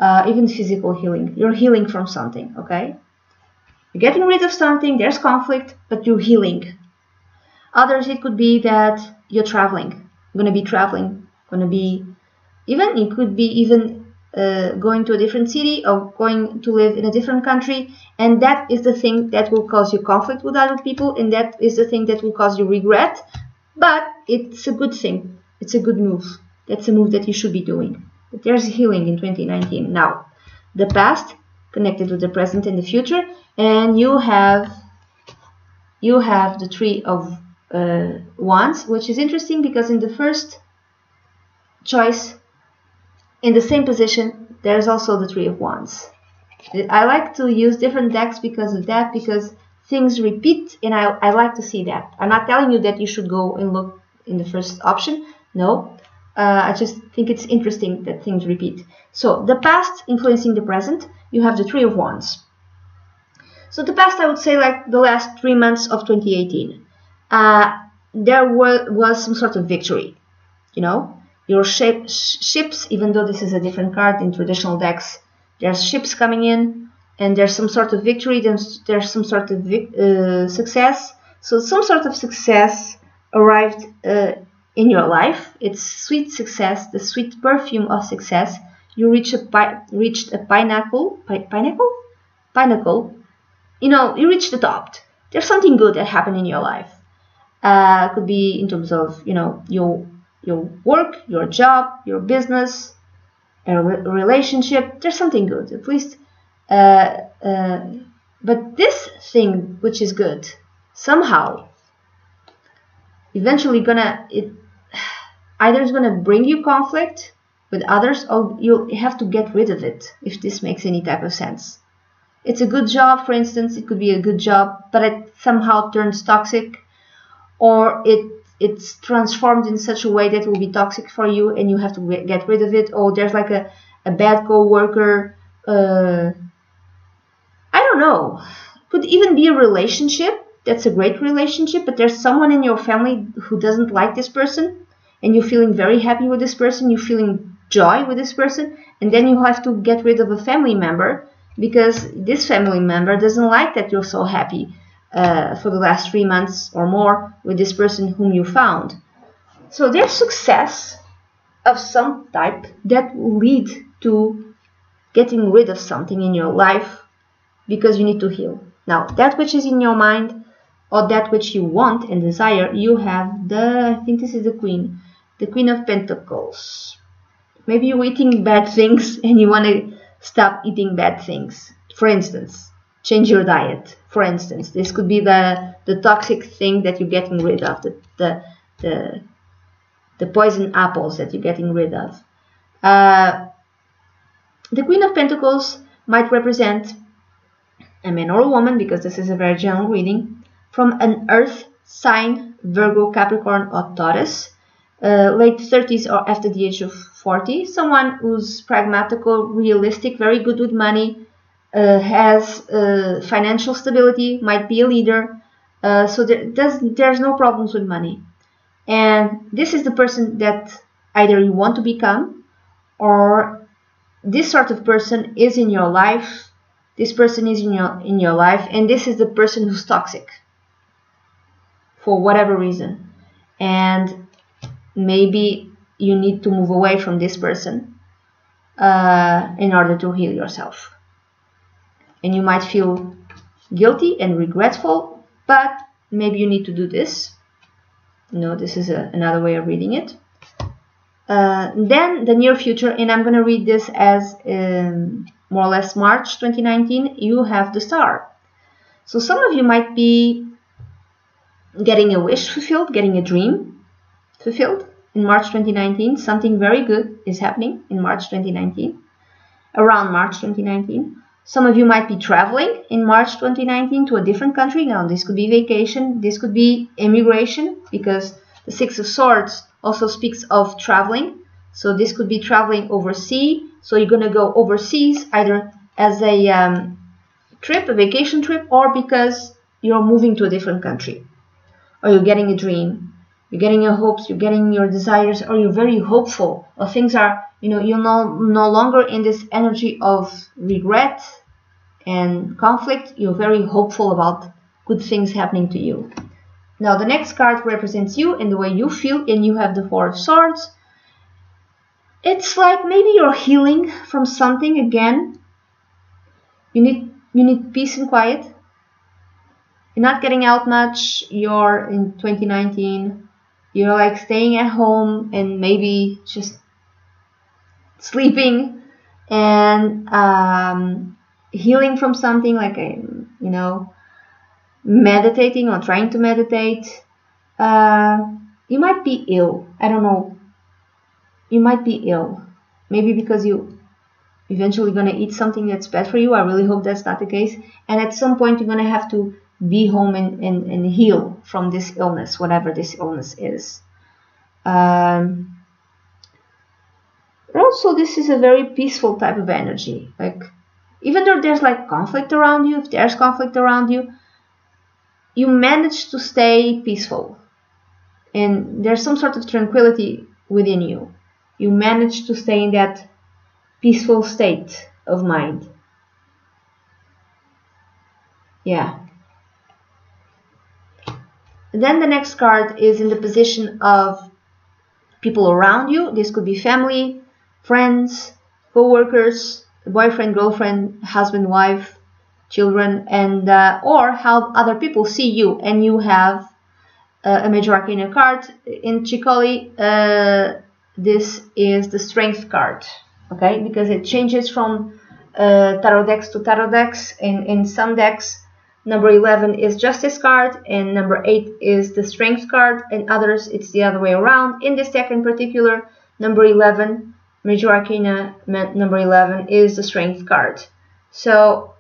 even physical healing. You're healing from something, okay? You're getting rid of something, there's conflict, but you're healing. Others, it could be that you're traveling. You're going to be traveling. It could be even going to a different city or going to live in a different country, and that is the thing that will cause you conflict with other people, and that is the thing that will cause you regret. But it's a good thing. It's a good move. That's a move that you should be doing. But there's healing in 2019. Now, the past connected with the present and the future, and you have the 3 of Wands, which is interesting because in the first choice, in the same position, there's also the Three of Wands. I like to use different decks because of that, because things repeat, and I like to see that. I'm not telling you that you should go and look in the first option. No, I just think it's interesting that things repeat. So the past influencing the present, you have the Three of Wands. So the past, I would say, like the last 3 months of 2018, there was some sort of victory. You know, your ships, even though this is a different card in traditional decks, there's ships coming in, and there's some sort of victory, there's some sort of success. So some sort of success arrived in your life. It's sweet success, the sweet perfume of success. You reached a pinnacle. You know, you reached the top. There's something good that happened in your life. Could be in terms of, you know, your work, your job, your business, a relationship. There's something good, at least. But this thing, which is good, somehow, eventually either it's gonna bring you conflict with others, or you'll have to get rid of it, if this makes any type of sense. It's a good job, for instance. It could be a good job, but it somehow turns toxic, or it's transformed in such a way that it will be toxic for you, and you have to get rid of it. Or there's like a bad co-worker. I don't know. Could even be a relationship that's a great relationship, but there's someone in your family who doesn't like this person, and you're feeling very happy with this person, you're feeling joy with this person, and then you have to get rid of a family member because this family member doesn't like that you're so happy for the last 3 months or more with this person whom you found. So there's success of some type that will lead to getting rid of something in your life because you need to heal. Now, that which is in your mind, or that which you want and desire, you have I think this is the Queen of Pentacles. Maybe you're eating bad things and you want to stop eating bad things. For instance, change your diet. For instance, this could be the toxic thing that you're getting rid of, the poison apples that you're getting rid of. The Queen of Pentacles might represent a man or a woman, because this is a very general reading, from an earth sign, Virgo, Capricorn, or Taurus, late 30s or after the age of 40. Someone who's pragmatical, realistic, very good with money, has financial stability, might be a leader, so there's no problems with money. And this is the person that either you want to become, or this sort of person is in your life. This person is in your life, and this is the person who's toxic for whatever reason. And maybe you need to move away from this person in order to heal yourself. And you might feel guilty and regretful, but maybe you need to do this. No, this is another way of reading it. Then the near future, and I'm going to read this as more or less March 2019, you have the Star. So some of you might be getting a wish fulfilled, getting a dream fulfilled in March 2019. Something very good is happening in March 2019, around March 2019. Some of you might be traveling in March 2019 to a different country. Now, this could be vacation, this could be immigration, because the Six of Swords also speaks of traveling. So this could be traveling overseas. So you're going to go overseas either as a trip, a vacation trip, or because you're moving to a different country, or you're getting a dream, you're getting your hopes, you're getting your desires, or you're very hopeful, or things are, you're no longer in this energy of regret and conflict. You're very hopeful about good things happening to you. Now, the next card represents you and the way you feel, and you have the Four of Swords. It's like maybe you're healing from something again. You need peace and quiet. You're not getting out much. You're in 2019. You're like staying at home and maybe just sleeping and healing from something, like meditating or trying to meditate. You might be ill. I don't know. You might be ill. Maybe because you eventually going to eat something that's bad for you. I really hope that's not the case. And at some point, you're going to have to be home and heal from this illness, whatever this illness is. Also, this is a very peaceful type of energy. Like, even though there's like conflict around you, if there's conflict around you, you manage to stay peaceful. And there's some sort of tranquility within you. You manage to stay in that peaceful state of mind. Yeah. And then the next card is in the position of people around you. This could be family, friends, co-workers, boyfriend, girlfriend, husband, wife, children, and or how other people see you. And you have a major arcana card. In Chicoli, this is the strength card, okay, because it changes from tarot decks to tarot decks. In some decks, number 11 is justice card and number 8 is the strength card, and others it's the other way around. In this deck in particular, number 11, major arcana number 11 is the strength card. So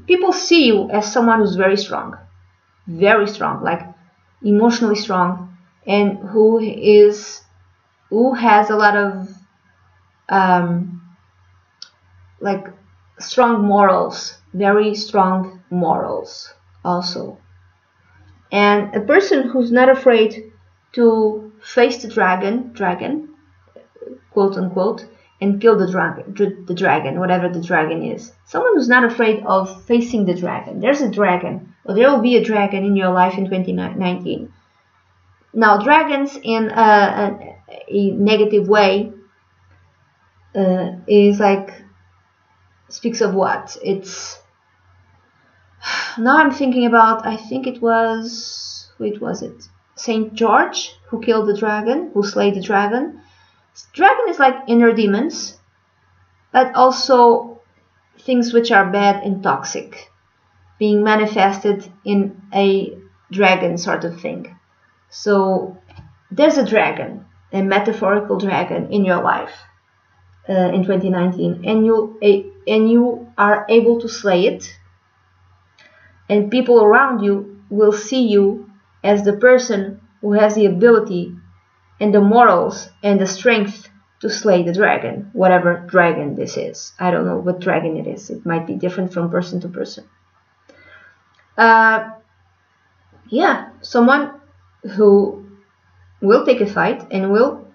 people see you as someone who's very strong, like emotionally strong, and who has a lot of like strong morals, very strong morals also, and a person who's not afraid to face the dragon, quote unquote, and kill the dragon, whatever the dragon is. Someone who's not afraid of facing the dragon. There's a dragon, or there will be a dragon in your life in 2019. Now, dragons in a negative way is like, speaks of what? It's, now I'm thinking about, I think it was, wait, was it Saint George who killed the dragon, who slayed the dragon? Dragon is like inner demons, but also things which are bad and toxic, being manifested in a dragon sort of thing. So there's a dragon, a metaphorical dragon in your life in 2019, and you are able to slay it, and people around you will see you as the person who has the ability and the morals and the strength to slay the dragon, whatever dragon this is. I don't know what dragon it is. It might be different from person to person. Yeah, someone who will take a fight and will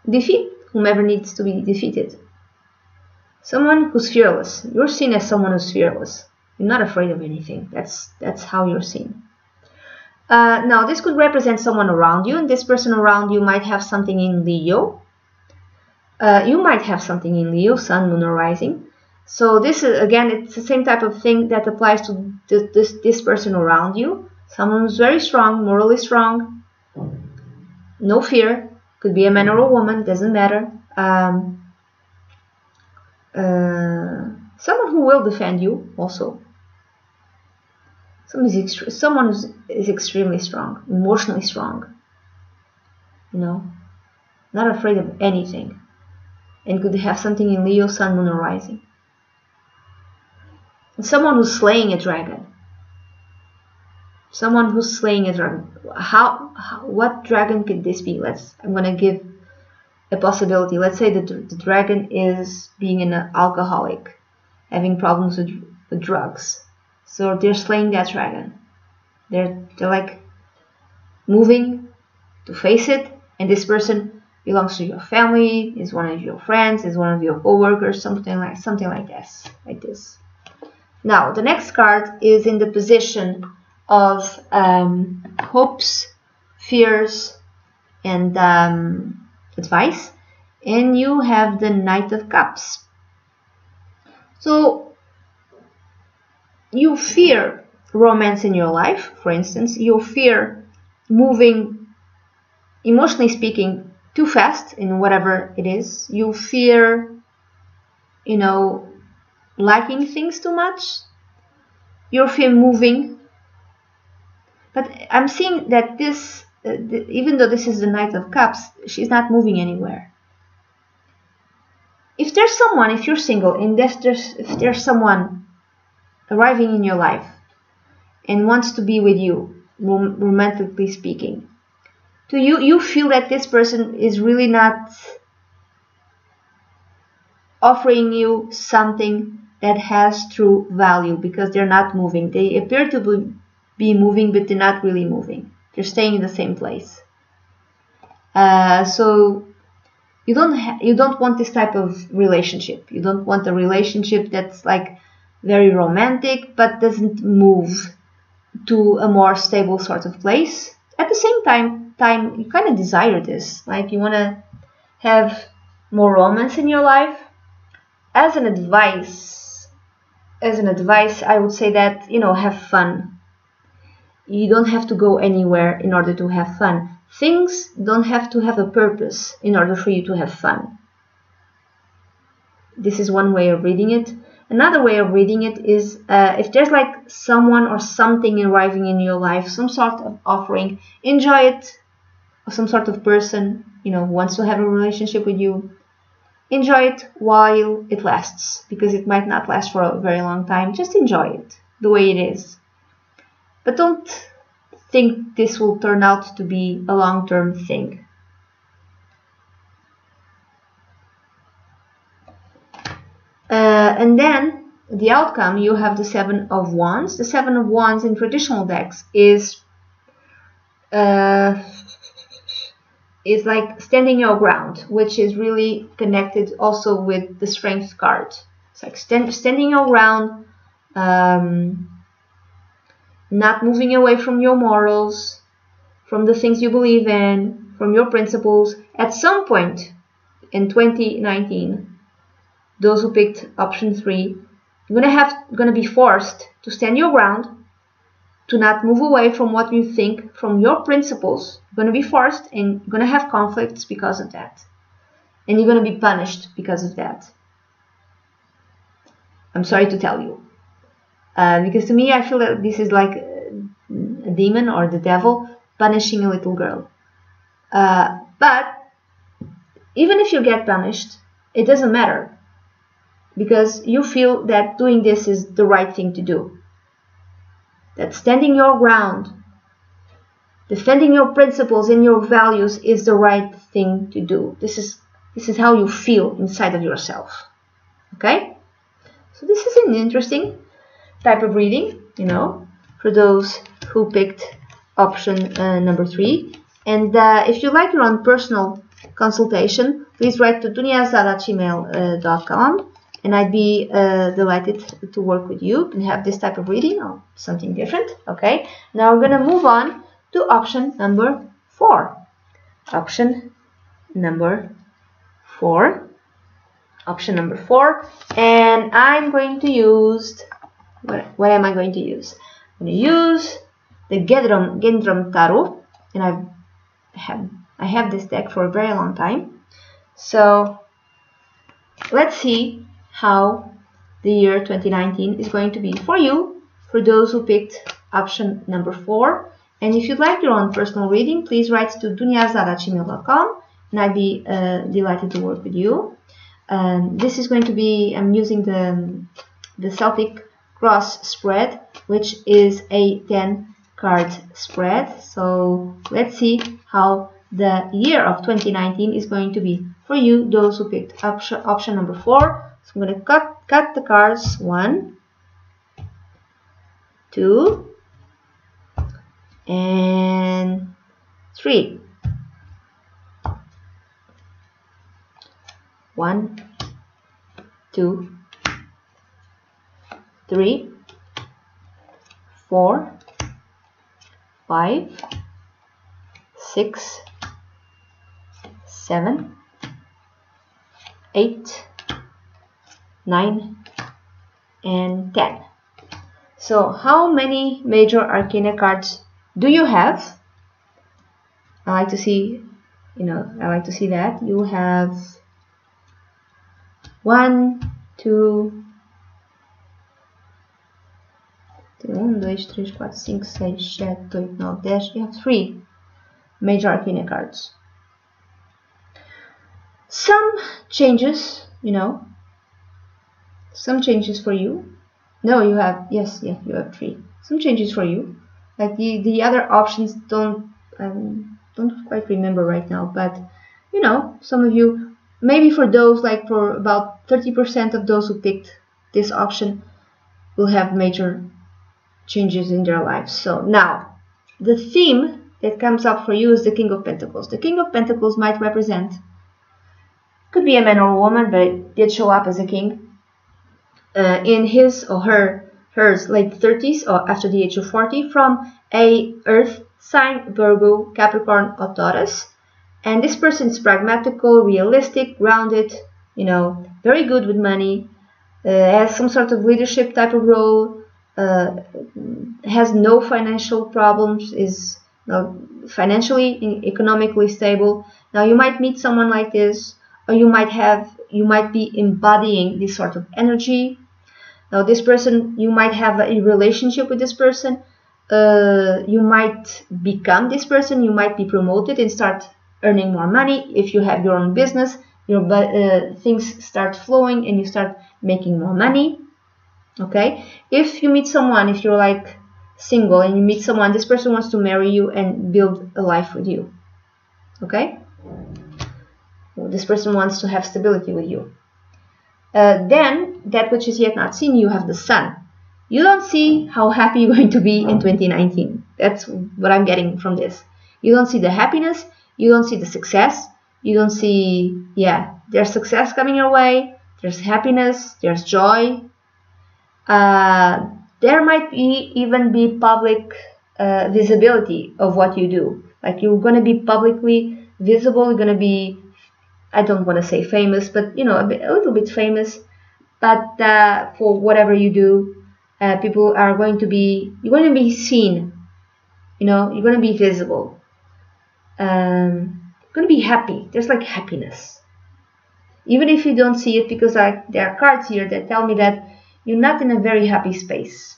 defeat whomever needs to be defeated. Someone who's fearless. You're seen as someone who's fearless. You're not afraid of anything. That's how you're seen. Now, this could represent someone around you, and this person around you might have something in Leo. You might have something in Leo, Sun, Moon, or Rising. So this is, again, it's the same type of thing that applies to this person around you. Someone who's very strong, morally strong, no fear. Could be a man or a woman, doesn't matter. Someone who will defend you also. Someone who is extremely strong, emotionally strong, you know, not afraid of anything, and could have something in Leo, Sun, Moon, or Rising. And someone who's slaying a dragon. Someone who's slaying a dragon. What dragon could this be? I'm gonna give a possibility. Let's say that the dragon is being an alcoholic, having problems with drugs. So they're slaying that dragon. They're like moving to face it, and this person belongs to your family, is one of your friends, is one of your co-workers, something like this. Now the next card is in the position of hopes, fears, and advice, and you have the Knight of Cups. So you fear romance in your life, for instance. You fear moving, emotionally speaking, too fast in whatever it is. You fear, liking things too much. You fear moving. But I'm seeing that this, even though this is the Knight of Cups, she's not moving anywhere. if there's someone, if you're single, and if there's someone arriving in your life and wants to be with you, romantically speaking, do you feel that this person is really not offering you something that has true value, because they're not moving. They appear to be moving, but they're not really moving. They're staying in the same place. So you don't want this type of relationship. You don't want a relationship that's like very romantic but doesn't move to a more stable sort of place. At the same time you kind of desire this, like you want to have more romance in your life. As an advice, I would say that, have fun. You don't have to go anywhere in order to have fun. Things don't have to have a purpose in order for you to have fun. This is one way of reading it. Another way of reading it is if there's like someone or something arriving in your life, some sort of offering, enjoy it. Or some sort of person, wants to have a relationship with you. Enjoy it while it lasts, because it might not last for a very long time. Just enjoy it the way it is. But don't think this will turn out to be a long-term thing. And then the outcome, you have the Seven of Wands. The Seven of Wands in traditional decks is like standing your ground, which is really connected also with the Strength card. It's like standing your ground, not moving away from your morals, from the things you believe in, from your principles. At some point in 2019, those who picked option 3, you're gonna be forced to stand your ground, to not move away from what you think, from your principles. You're going to be forced, and you're going to have conflicts because of that. And you're going to be punished because of that. I'm sorry to tell you. Because to me, I feel that this is like a demon or the devil punishing a little girl. But even if you get punished, it doesn't matter. Because you feel that doing this is the right thing to do. That standing your ground, defending your principles and your values is the right thing to do. This is how you feel inside of yourself. Okay? So this is an interesting type of reading, for those who picked option number 3. And if you like your own personal consultation, please write to dunyazade@gmail.com. And I'd be delighted to work with you and have this type of reading or something different. Okay, now we're going to move on to option number 4. Option number 4. And I'm going to use, what am I going to use? I'm going to use the Gendrum Tarot. And I have this deck for a very long time. So let's see how the year 2019 is going to be for you, for those who picked option number 4. And if you'd like your own personal reading, please write to dunyazade@gmail.com, and I'd be delighted to work with you. This is going to be, I'm using the Celtic Cross spread, which is a 10 card spread. So let's see how the year of 2019 is going to be for you, those who picked option number 4. So I'm going to cut the cards. 1, 2, and 3. 1, 2, 3, 4, 5, 6, 7, 8, 9, and 10. So how many major arcana cards do you have? I like to see, that you have 1, 2, 1, 2, 3, 4, 5, 6, 7, 8, 9, 10. You have 3 major arcana cards. Some changes you know, some changes for you. No, you have, yes, you have 3. Some changes for you. Like the other options don't quite remember right now, but you know, some of you, maybe for those, like for about 30% of those who picked this option, will have major changes in their lives. So now, the theme that comes up for you is the King of Pentacles. The King of Pentacles might represent, could be a man or a woman, but it did show up as a king, in his or hers late 30s or after the age of 40, from a earth sign, Virgo, Capricorn, or Taurus. And this person is pragmatical, realistic, grounded, you know, very good with money, has some sort of leadership type of role, has no financial problems, is financially, economically stable. Now you might meet someone like this, or you might be embodying this sort of energy. Now this person, you might have a relationship with this person, you might become this person, you might be promoted and start earning more money. If you have your own business, your things start flowing and you start making more money. Okay, if you meet someone, if you're like single and you meet someone, this person wants to marry you and build a life with you. Okay, well, this person wants to have stability with you. Then that which is yet not seen, you have the Sun. You don't see how happy you're going to be in 2019. That's what I'm getting from this. You don't see the happiness, you don't see the success, you don't see, there's success coming your way, there's happiness, there's joy. There might even be public visibility of what you do. Like you're going to be publicly visible, you're going to be, I don't want to say famous, but you know, a little bit famous. But for whatever you do, people are going to be, you're going to be seen. You know, you're going to be visible. You're going to be happy. There's like happiness. Even if you don't see it, because there are cards here that tell me that you're not in a very happy space.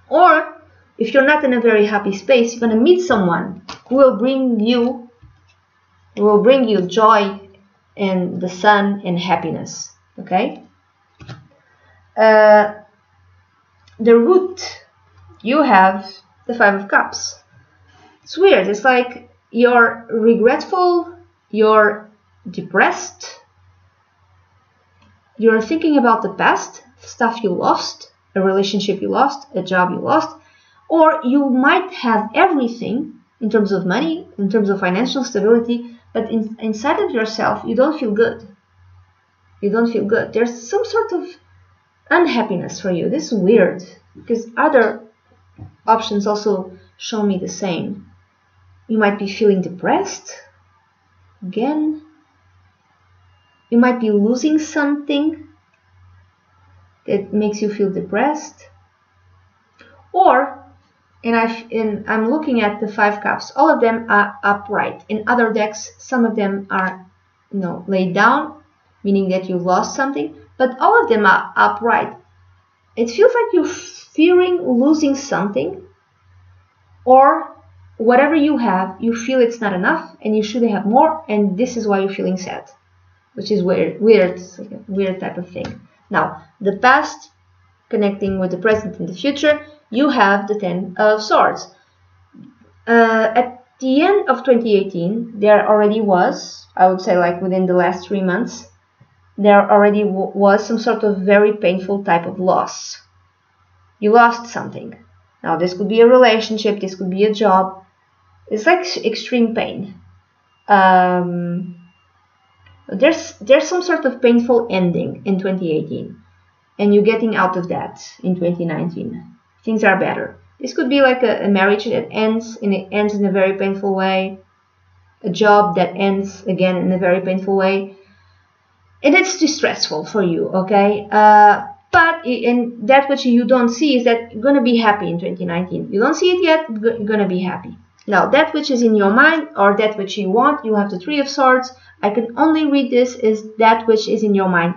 Or if you're not in a very happy space, you're going to meet someone who will bring you joy and the sun and happiness. Okay. The root, you have the 5 of Cups. It's weird. It's like you're regretful, you're depressed, you're thinking about the past, stuff you lost, a relationship you lost, a job you lost, or you might have everything in terms of money, in terms of financial stability, but inside of yourself, you don't feel good. You don't feel good. There's some sort of unhappiness for you. This is weird, because other options also show me the same. You might be feeling depressed. Again, you might be losing something that makes you feel depressed. Or, and I'm looking at the 5 cups. All of them are upright. In other decks, some of them are, laid down, meaning that you lost something. But all of them are upright. It feels like you're fearing losing something, or whatever you have, you feel it's not enough and you should have more, and this is why you're feeling sad, which is weird. It's like a weird type of thing. Now, the past connecting with the present and the future, you have the 10 of Swords. At the end of 2018, there already was, I would say like within the last 3 months, there already was some sort of very painful type of loss. You lost something. Now, this could be a relationship, this could be a job. It's like extreme pain. There's some sort of painful ending in 2018, and you're getting out of that in 2019. Things are better. This could be like a marriage that ends in a very painful way, a job that ends again in a very painful way, and it's distressful for you, okay? But in that which you don't see is that you're going to be happy in 2019. You don't see it yet, you're going to be happy. Now, that which is in your mind or that which you want, you have the 3 of Swords. I can only read this as that which is in your mind.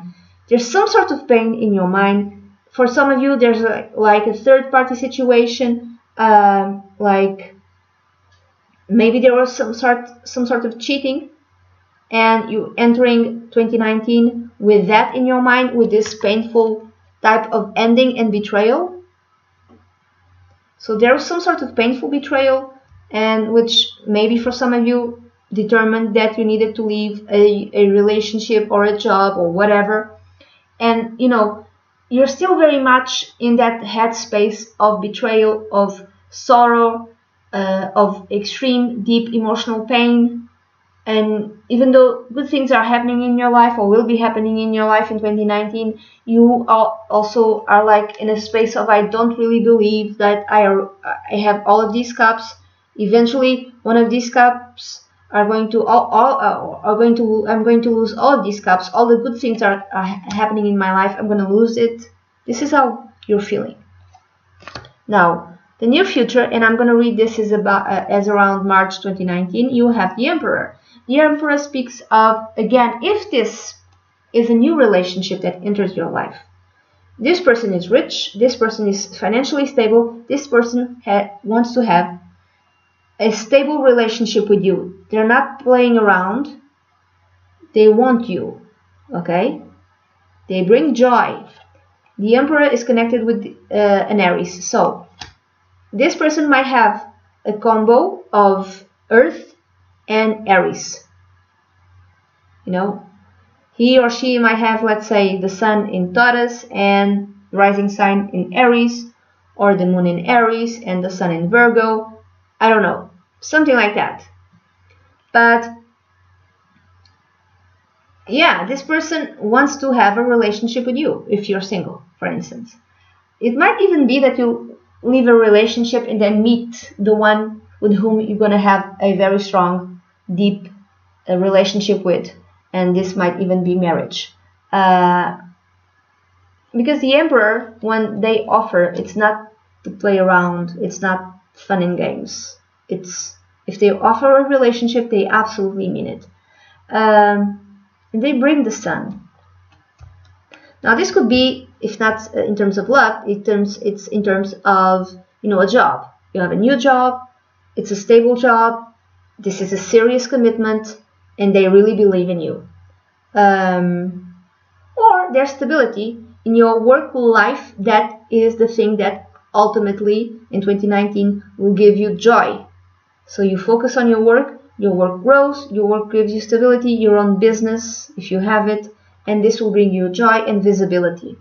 There's some sort of pain in your mind. For some of you, there's like a third-party situation, like maybe there was some sort of cheating, and you entering 2019 with that in your mind, with this painful type of ending and betrayal? So there was some sort of painful betrayal, and which maybe for some of you determined that you needed to leave a relationship or a job or whatever. And you know, you're still very much in that headspace of betrayal, of sorrow, of extreme deep emotional pain. And even though good things are happening in your life or will be happening in your life in 2019, you also are like in a space of, I don't really believe that I have all of these cups. Eventually, one of these cups are going to I'm going to lose all of these cups. All the good things are happening in my life. I'm going to lose it. This is how you're feeling. Now, the near future, and I'm going to read this, is about as around March 2019. You have the Emperor. The Emperor speaks of, again, if this is a new relationship that enters your life. This person is rich. This person is financially stable. This person wants to have a stable relationship with you. They're not playing around. They want you. Okay? They bring joy. The Emperor is connected with an Aries. So, this person might have a combo of Earth and Aries. You know, he or she might have, let's say, the Sun in Taurus and rising sign in Aries, or the Moon in Aries and the Sun in Virgo. I don't know, something like that. But yeah, this person wants to have a relationship with you if you're single, for instance. It might even be that you leave a relationship and then meet the one with whom you're going to have a very strong, deep relationship with, and this might even be marriage. Because the Emperor, when they offer, it's not to play around, it's not fun and games. It's, if they offer a relationship, they absolutely mean it. They bring the Sun. Now this could be, if not in terms of love, it's in terms of, you know, a job. You have a new job, it's a stable job, this is a serious commitment, and they really believe in you. Or there's stability in your work life. That is the thing that ultimately in 2019 will give you joy. So you focus on your work grows, your work gives you stability, your own business, if you have it, and this will bring you joy and visibility.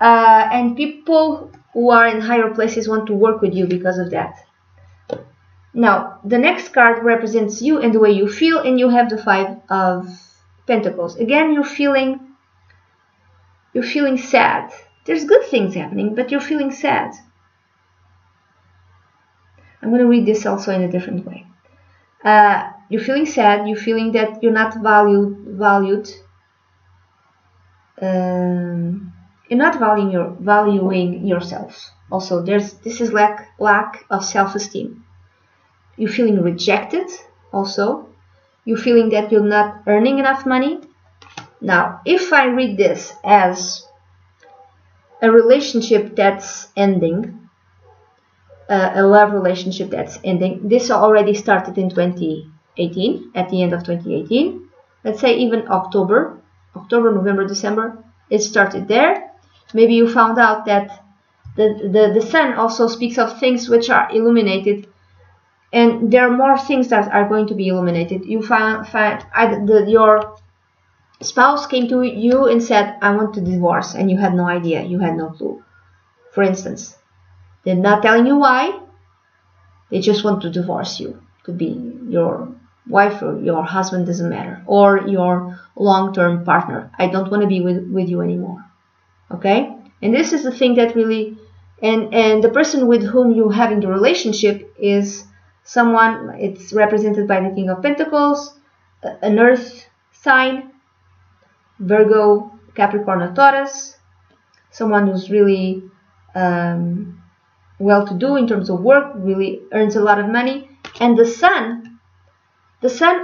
And people who are in higher places want to work with you because of that. Now, the next card represents you and the way you feel, and you have the Five of Pentacles. Again, you're feeling sad. There's good things happening, but you're feeling sad. I'm going to read this also in a different way. You're feeling sad. You're feeling that you're not valued. You're not valuing yourself. Also, this is lack of self-esteem. You're feeling rejected. Also, you're feeling that you're not earning enough money. Now, if I read this as a relationship that's ending, a love relationship that's ending, this already started in 2018, at the end of 2018. Let's say even October, November, December, it started there. Maybe you found out that the Sun also speaks of things which are illuminated, and there are more things that are going to be illuminated. You find your spouse came to you and said, I want to divorce, and you had no idea, you had no clue. For instance, they're not telling you why, they just want to divorce you. Could be your wife or your husband, doesn't matter, or your long-term partner. I don't want to be with you anymore. Okay? And this is the thing that really, and the person with whom you're having the relationship is someone, it's represented by the King of Pentacles, an earth sign, Virgo, Capricorn, or Taurus, someone who's really well-to-do in terms of work, really earns a lot of money. And the Sun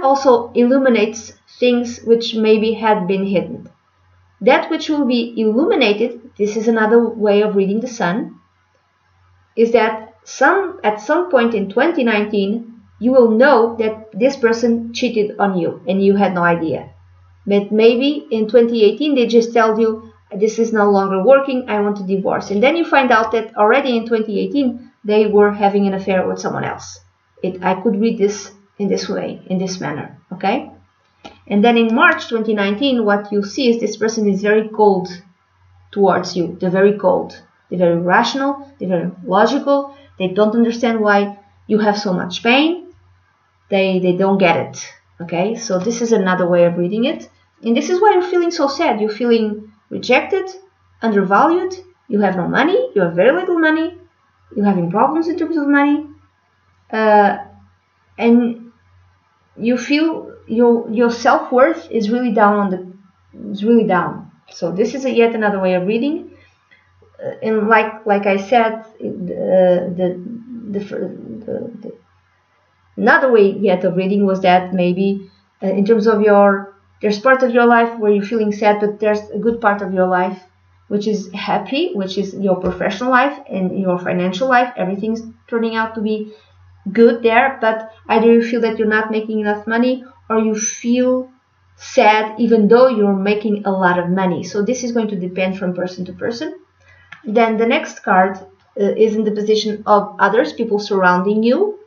also illuminates things which maybe had been hidden. That which will be illuminated, this is another way of reading the Sun, is that at some point in 2019, you will know that this person cheated on you and you had no idea. But maybe in 2018 they just tell you, this is no longer working, I want to divorce. And then you find out that already in 2018 they were having an affair with someone else. I could read this in this way, in this manner, okay? And then in March 2019, what you see is this person is very cold towards you. They're very cold. They're very rational. They're very logical. They don't understand why you have so much pain. They don't get it, okay? So this is another way of reading it. And this is why you're feeling so sad. You're feeling rejected, undervalued. You have no money. You have very little money. You're having problems in terms of money. And you feel your self-worth is really down So this is yet another way of reading. And like I said, another way yet of reading was that maybe in terms of there's part of your life where you're feeling sad, but there's a good part of your life which is happy, which is your professional life and your financial life. Everything's turning out to be good there, but either you feel that you're not making enough money, or you feel sad even though you're making a lot of money. So this is going to depend from person to person. Then the next card is in the position of others, people surrounding you,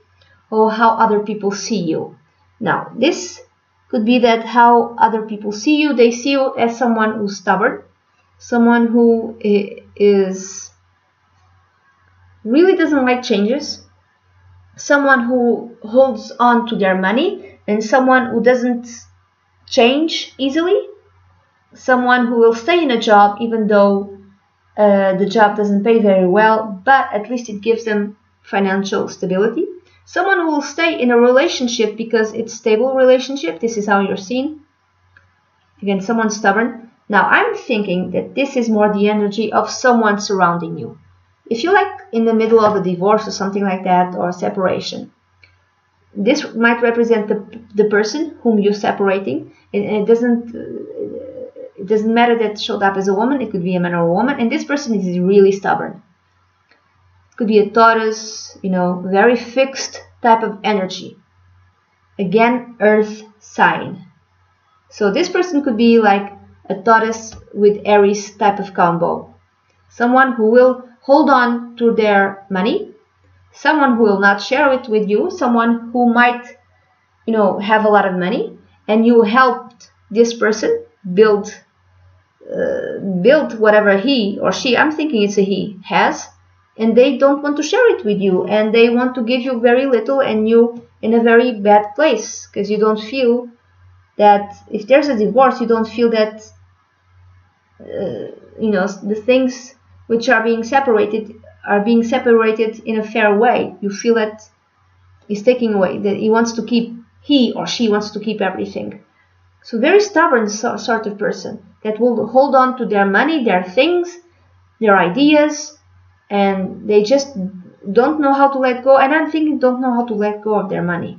or how other people see you. Now this could be that how other people see you, they see you as someone who's stubborn, someone who is really doesn't like changes, someone who holds on to their money, and someone who doesn't change easily, someone who will stay in a job even though the job doesn't pay very well, but at least it gives them financial stability, someone who will stay in a relationship because it's a stable relationship. This is how you're seen. Again, someone stubborn. Now I'm thinking that this is more the energy of someone surrounding you. If you're like in the middle of a divorce or something like that, or a separation, this might represent the person whom you're separating. And it doesn't matter that it showed up as a woman. It could be a man or a woman. And this person is really stubborn. It could be a Taurus, very fixed type of energy. Again, earth sign. So this person could be like a Taurus with Aries type of combo. Someone who will hold on to their money, someone who will not share it with you, someone who might, have a lot of money, and you helped this person build whatever he or she, I'm thinking it's a he, has, and they don't want to share it with you, and they want to give you very little, and you in a very bad place, because you don't feel that if there's a divorce, you don't feel that the things which are being separated in a fair way. You feel that he's taking away, that he or she wants to keep everything. So very stubborn sort of person that will hold on to their money, their things, their ideas, and they just don't know how to let go. And I'm thinking don't know how to let go of their money.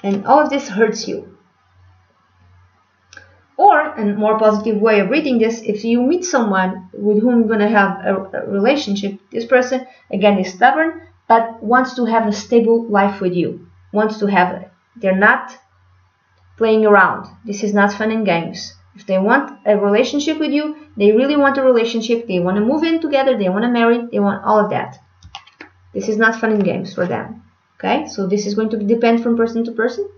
And all of this hurts you. Or a more positive way of reading this, if you meet someone with whom you're going to have a relationship, this person again is stubborn but wants to have a stable life with you, they're not playing around. This is not fun and games. If they want a relationship with you, they really want a relationship, they want to move in together, they want to marry, they want all of that. This is not fun and games for them. Okay, so this is going to depend from person to person.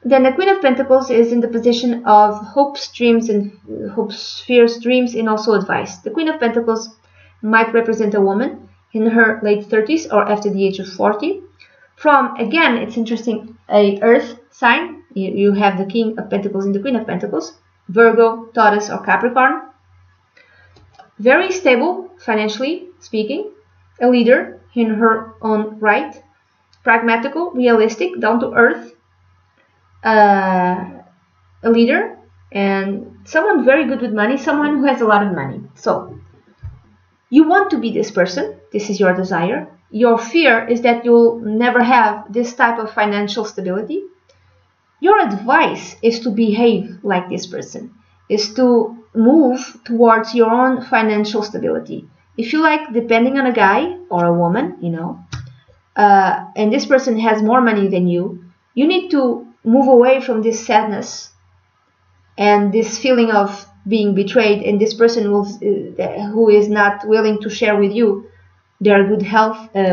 Then the Queen of Pentacles is in the position of hopes, dreams, and hopes, fears, dreams, and also advice. The Queen of Pentacles might represent a woman in her late 30s or after the age of 40. From, again, it's interesting, a earth sign. You have the King of Pentacles and the Queen of Pentacles. Virgo, Taurus, or Capricorn. Very stable, financially speaking. A leader in her own right. Pragmatical, realistic, down to earth. A leader and someone very good with money, someone who has a lot of money. So you want to be this person. This is your desire. Your fear is that you'll never have this type of financial stability. Your advice is to behave like this person, is to move towards your own financial stability. If you like depending on a guy or a woman, and this person has more money than you, you need to move away from this sadness and this feeling of being betrayed, and this person who is not willing to share with you their good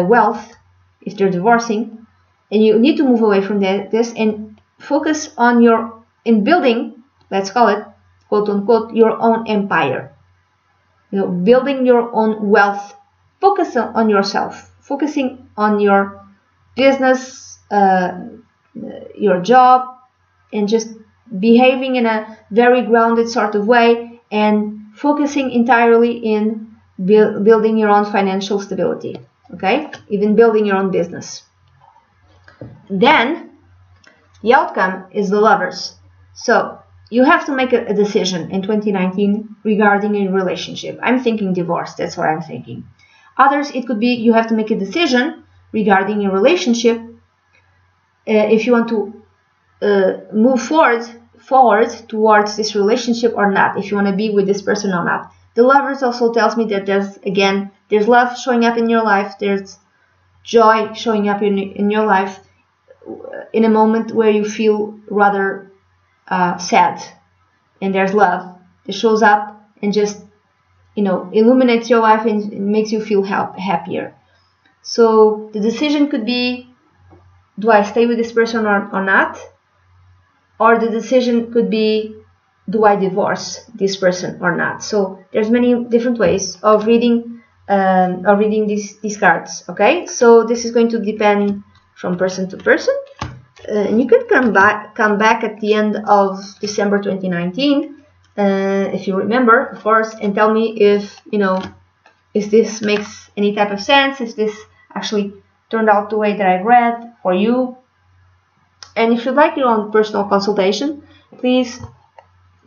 wealth if they're divorcing, and you need to move away from this and focus on in building, let's call it, quote unquote, your own empire. Building your own wealth. Focus on yourself, focusing on your business, your job, and just behaving in a very grounded sort of way, and focusing entirely in building your own financial stability. Okay, even building your own business. Then the outcome is the Lovers. So you have to make a decision in 2019 regarding a relationship. I'm thinking divorce. That's what I'm thinking. Others, it could be you have to make a decision regarding a relationship if you want to move forward towards this relationship or not, if you want to be with this person or not. The Lovers also tells me that there's love showing up in your life, there's joy showing up in your life in a moment where you feel rather sad, and there's love that shows up and just illuminates your life and makes you feel happier. So the decision could be, do I stay with this person or not? Or the decision could be, do I divorce this person or not? So there's many different ways of reading these cards. Okay, so this is going to depend from person to person. And you could come back at the end of December 2019, if you remember, of course, and tell me if this makes any type of sense, if this actually turned out the way that I've read for you. And if you'd like your own personal consultation, please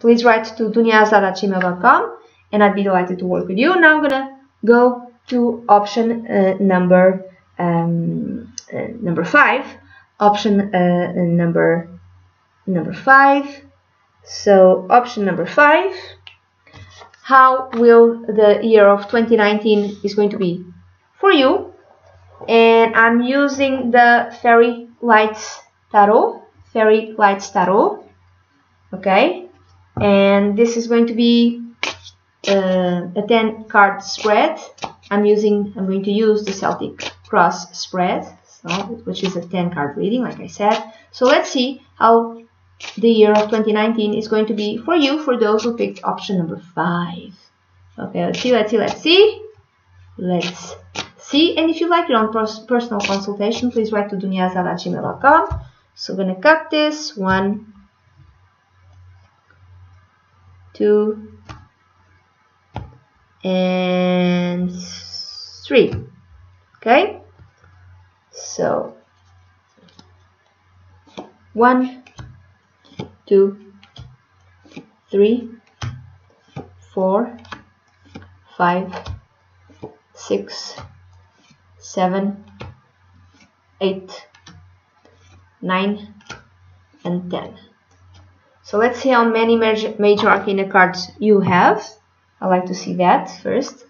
write to dunyazade@gmail.com, and I'd be delighted to work with you. Now I'm gonna go to option number 5. Option number 5. So option number 5. How will the year of 2019 is going to be for you? And I'm using the Fairy Lights Tarot. Okay, and this is going to be a 10 card spread. I'm going to use the Celtic Cross spread, which is a 10 card reading, like I said. So let's see how the year of 2019 is going to be for you, for those who picked option number 5. Okay, let's see. And if you like your own personal consultation, please write to dunyazade@gmail.com. So I'm going to cut this 1, 2, and 3. Okay, so 1, 2, 3, 4, 5, 6, 7, 8, 9, and 10. So let's see how many major arcana cards you have. I'd like to see that first.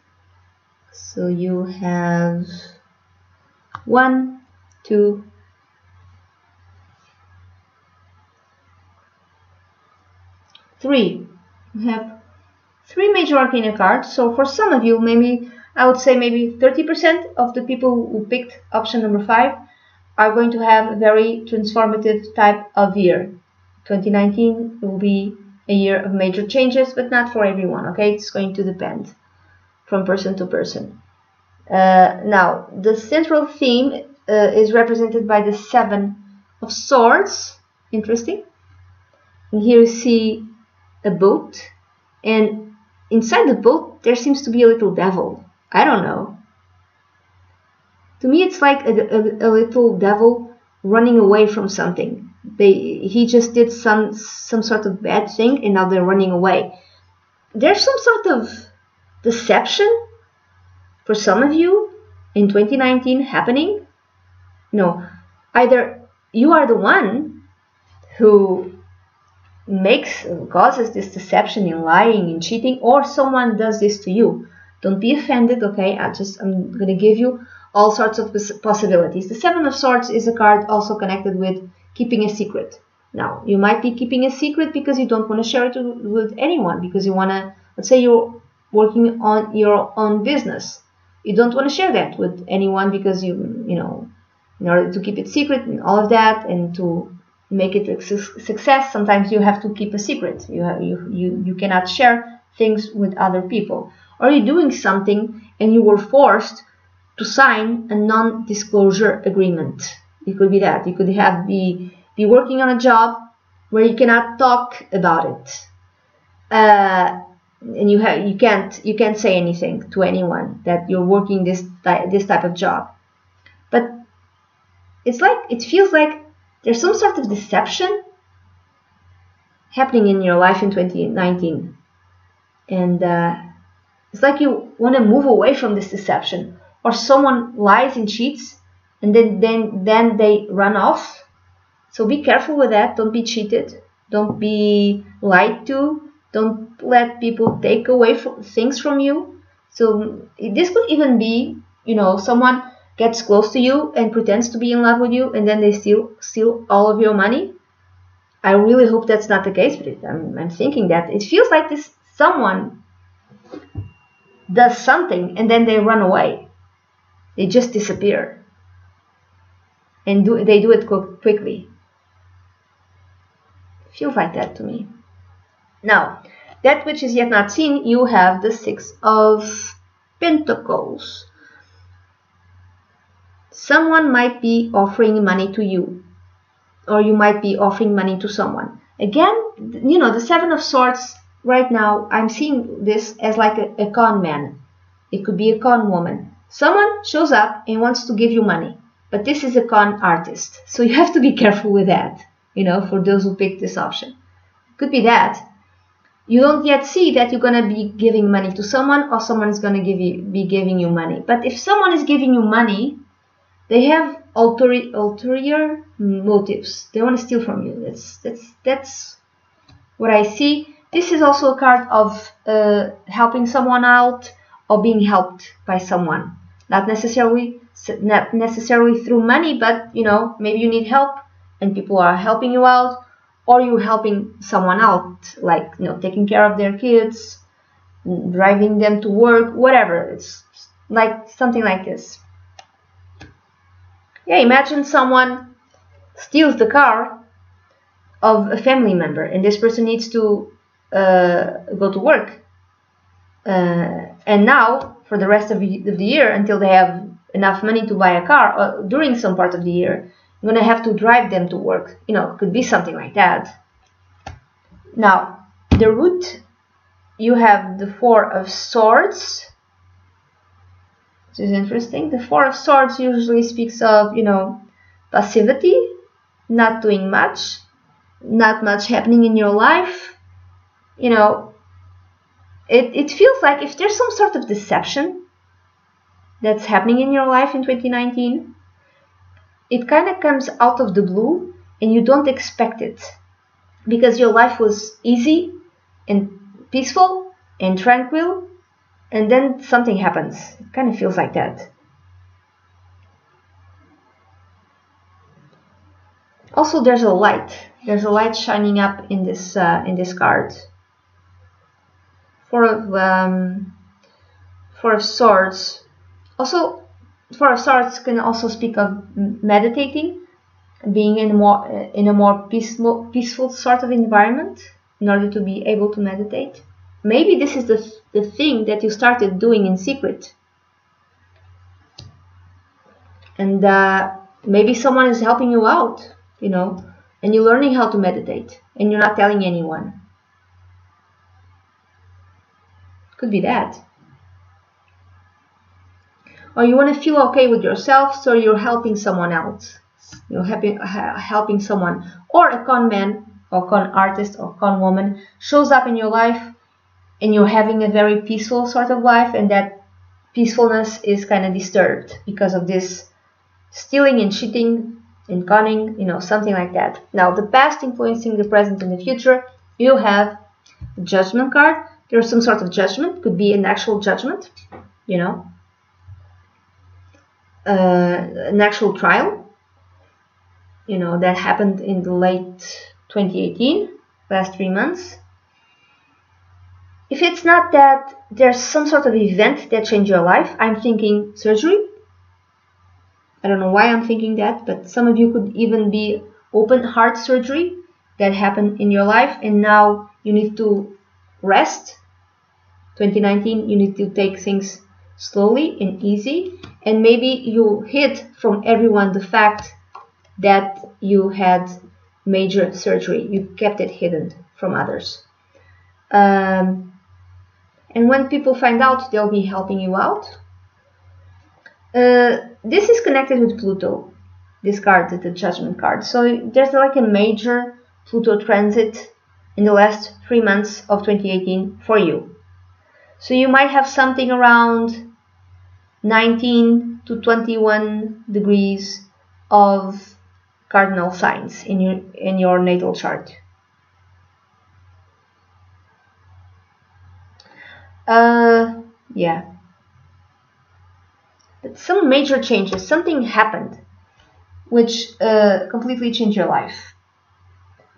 So you have 1, 2, 3. You have 3 major arcana cards. So for some of you, I would say maybe 30% of the people who picked option number 5 are going to have a very transformative type of year. 2019 will be a year of major changes, but not for everyone. Okay, it's going to depend from person to person. Now, the central theme is represented by the 7 of Swords. Interesting. And here you see a boat, and inside the boat there seems to be a little devil. I don't know. To me, it's like a little devil running away from something. He just did some sort of bad thing, and now they're running away. There's some sort of deception for some of you in 2019 happening. No, either you are the one who causes this deception in lying and cheating, or someone does this to you. Don't be offended, okay? I'm gonna give you all sorts of possibilities. The 7 of Swords is a card also connected with keeping a secret. Now, you might be keeping a secret because you don't want to share it with anyone, because you want to, let's say you're working on your own business. You don't want to share that with anyone because you know, in order to keep it secret and all of that, and to make it a success, sometimes you have to keep a secret. You cannot share things with other people. Or you're doing something and you were forced to sign a non-disclosure agreement. It could be that. You could be working on a job where you cannot talk about it, and you can't say anything to anyone that you're working this type of job. But it feels like there's some sort of deception happening in your life in 2019, and it's like you want to move away from this deception, or someone lies and cheats, and then they run off. So be careful with that. Don't be cheated. Don't be lied to. Don't let people take away things from you. So this could even be, someone gets close to you and pretends to be in love with you, and then they steal all of your money. I really hope that's not the case, but I'm thinking that it feels like someone does something and then they run away. They just disappear, and they do it quickly. Feels like that to me. Now, that which is yet not seen, you have the Six of Pentacles. Someone might be offering money to you, or you might be offering money to someone. Again, the Seven of Swords, right now, I'm seeing this as like a con man. It could be a con woman. Someone shows up and wants to give you money, but this is a con artist. So you have to be careful with that. For those who pick this option. Could be that you don't yet see that you're going to be giving money to someone, or someone is going to be giving you money. But if someone is giving you money, they have ulterior motives. They want to steal from you. That's what I see. This is also a card of helping someone out, or being helped by someone. Not necessarily through money, but maybe you need help and people are helping you out, or you're helping someone out, like taking care of their kids, driving them to work, whatever. It's like something like this. Yeah, imagine someone steals the car of a family member, and this person needs to go to work, and now for the rest of the year, until they have enough money to buy a car, or during some part of the year, I'm going to have to drive them to work. Could be something like that. Now, the root, you have the Four of Swords. This is interesting. The Four of Swords usually speaks of, passivity, not doing much, not much happening in your life. It feels like if there's some sort of deception that's happening in your life in 2019, it kind of comes out of the blue and you don't expect it, because your life was easy and peaceful and tranquil, and then something happens. It kind of feels like that. Also, there's a light. There's a light shining up in this card. Four of Swords. Also, Four of Swords can also speak of meditating, being in a more peaceful sort of environment in order to be able to meditate. Maybe this is the thing that you started doing in secret, and maybe someone is helping you out, and you're learning how to meditate, and you're not telling anyone. Could be that. Or you want to feel okay with yourself, so you're helping someone else. You're helping someone, or a con man or con artist or con woman shows up in your life, and you're having a very peaceful sort of life, and that peacefulness is kind of disturbed because of this stealing and cheating and conning, something like that. Now, the past influencing the present and the future, you have the Judgment card. There's some sort of judgment, could be an actual judgment, an actual trial, that happened in the late 2018, last 3 months. If it's not that there's some sort of event that changed your life, I'm thinking surgery. I don't know why I'm thinking that, but some of you could even be open heart surgery that happened in your life, and now you need to rest. 2019, you need to take things slowly and easy, and maybe you hid from everyone the fact that you had major surgery. You kept it hidden from others. And when people find out, they'll be helping you out. This is connected with Pluto, this card, the Judgment card. So there's like a major Pluto transit in the last 3 months of 2018 for you. So you might have something around 19 to 21 degrees of cardinal signs in your natal chart. Yeah. But some major changes, something happened which completely changed your life.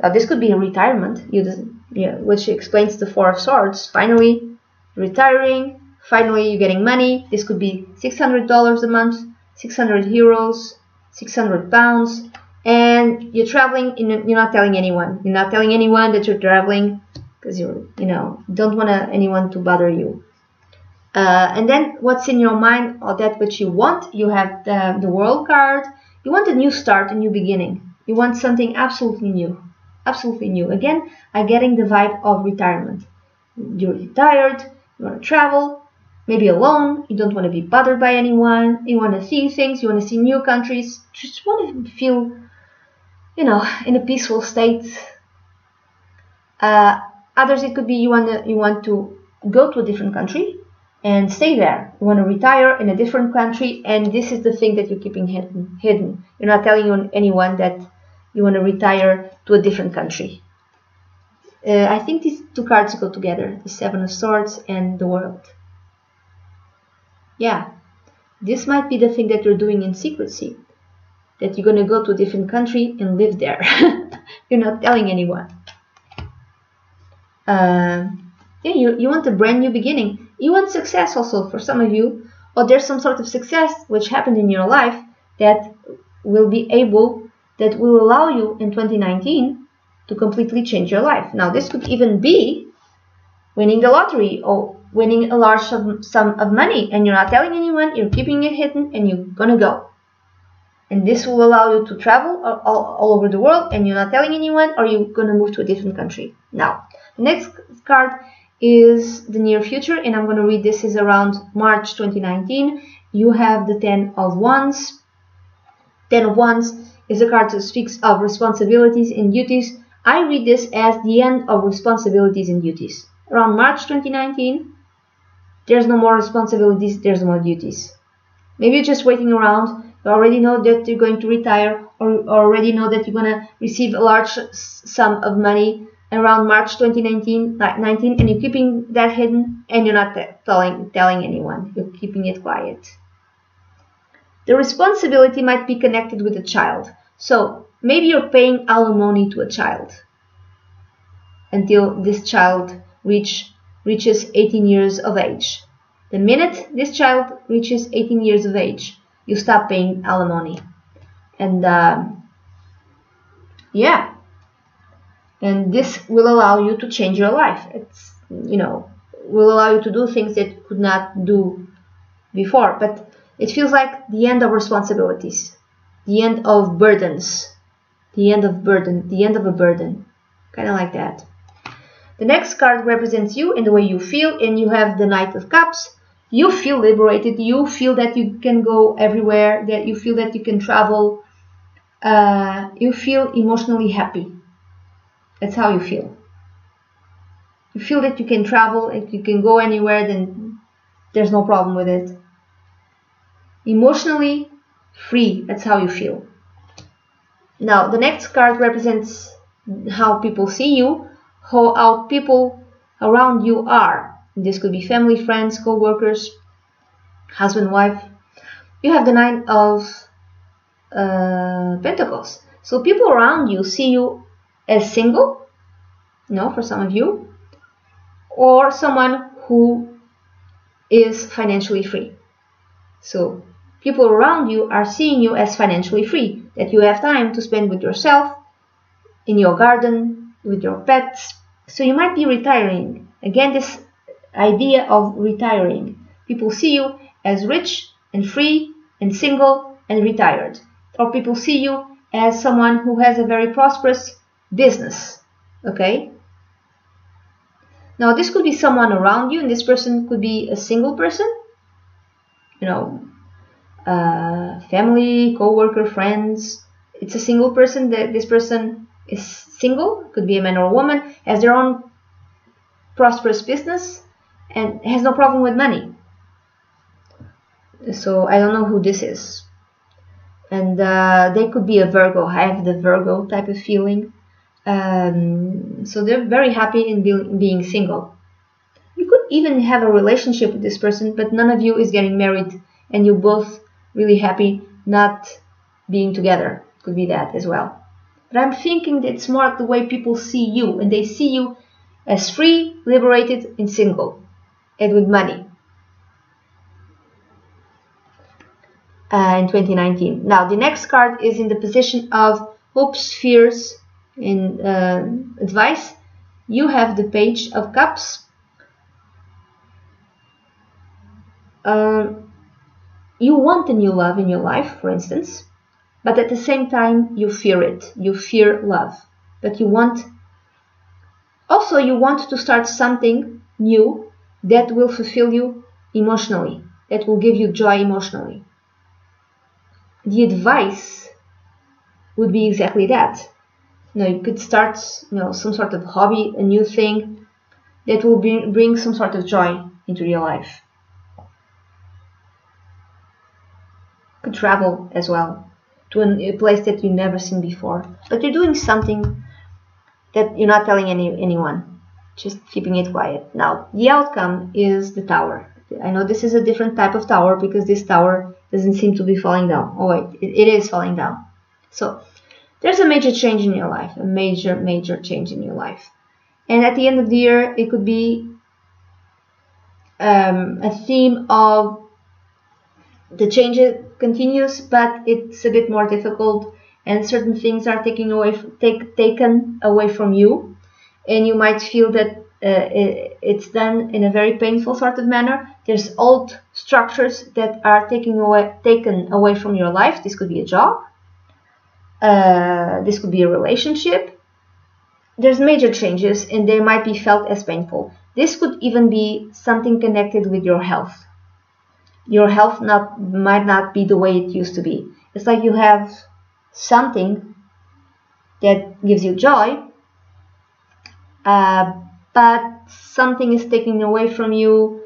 Now this could be a retirement, which explains the Four of Swords. Finally retiring, finally you're getting money. This could be $600 a month, 600 euros, 600 pounds, and you're traveling. You're not telling anyone. You're not telling anyone that you're traveling because don't want anyone to bother you. And then what's in your mind, or that which you want? You have the World card. You want a new start, a new beginning. You want something absolutely new. Absolutely new. Again, I'm getting the vibe of retirement. You're retired, you want to travel, maybe alone, you don't want to be bothered by anyone, you want to see things, you want to see new countries, just want to feel, in a peaceful state. Others, it could be you want to go to a different country and stay there. You want to retire in a different country, and this is the thing that you're keeping hidden. You're not telling anyone that you want to retire to a different country. I think these two cards go together, the Seven of Swords and the World. Yeah, this might be the thing that you're doing in secrecy, that you're going to go to a different country and live there. You're not telling anyone. You want a brand new beginning. You want success also for some of you, or there's some sort of success which happened in your life that will allow you in 2019 to completely change your life. Now this could even be winning the lottery or winning a large sum of money, and you're not telling anyone, you're keeping it hidden, and you're gonna go. And this will allow you to travel all over the world, and you're not telling anyone, or you're gonna move to a different country. Now, the next card is the near future, and I'm gonna read this is around March 2019. You have the Ten of Wands. Ten of Wands is a card that speaks of responsibilities and duties. I read this as the end of responsibilities and duties. Around March 2019, there's no more responsibilities, there's no more duties. Maybe you're just waiting around. You already know that you're going to retire, or already know that you're going to receive a large sum of money around March 2019, and you're keeping that hidden, and you're not telling anyone. You're keeping it quiet. The responsibility might be connected with a child. So maybe you're paying alimony to a child until this child reaches 18 years of age. The minute this child reaches 18 years of age, you stop paying alimony. And and this will allow you to change your life. It's, will allow you to do things that you could not do before. But it feels like the end of responsibilities, the end of burdens, the end of a burden, kind of like that. The next card represents you and the way you feel, and you have the Knight of Cups. You feel liberated. You feel that you can go everywhere, that you feel that you can travel. You feel emotionally happy. That's how you feel. You feel that you can travel, if you can go anywhere, then there's no problem with it. Emotionally free, that's how you feel. Now, the next card represents how people see you, how people around you are. This could be family, friends, co-workers, husband, wife. You have the Nine of Pentacles. So people around you see you as single, for some of you, or someone who is financially free. So people around you are seeing you as financially free, that you have time to spend with yourself, in your garden, with your pets. So you might be retiring. Again, this idea of retiring. People see you as rich and free and single and retired. Or people see you as someone who has a very prosperous business. Okay? Now this could be someone around you, and this person could be a single person. Family, co-worker, friends. It's a single person. That this person is single, could be a man or a woman, has their own prosperous business and has no problem with money. So I don't know who this is. And they could be a Virgo. I have the Virgo type of feeling. So they're very happy in being single. You could even have a relationship with this person, but none of you is getting married, and you're both really happy not being together. Could be that as well. But I'm thinking that it's more the way people see you, and they see you as free, liberated, and single, and with money. In 2019. Now the next card is in the position of hopes, fears, and advice. You have the Page of Cups. You want a new love in your life, for instance, but at the same time you fear it. You fear love, but you want to start something new that will fulfill you emotionally, that will give you joy emotionally. The advice would be exactly that. You could start, some sort of hobby, a new thing that will bring some sort of joy into your life. Could travel as well to a place that you've never seen before, but you're doing something that you're not telling anyone, just keeping it quiet. Now the outcome is the Tower. I know this is a different type of tower because this tower doesn't seem to be falling down. Oh wait, it is falling down. So there's a major change in your life, a major change in your life. And at the end of the year, it could be a theme of the change continues, but it's a bit more difficult, and certain things are taken away from you, and you might feel that it's done in a very painful sort of manner. There's old structures that are taken away from your life. This could be a job. This could be a relationship. There's major changes, and they might be felt as painful. This could even be something connected with your health. Your health might not be the way it used to be. It's like you have something that gives you joy, but something is taken away from you,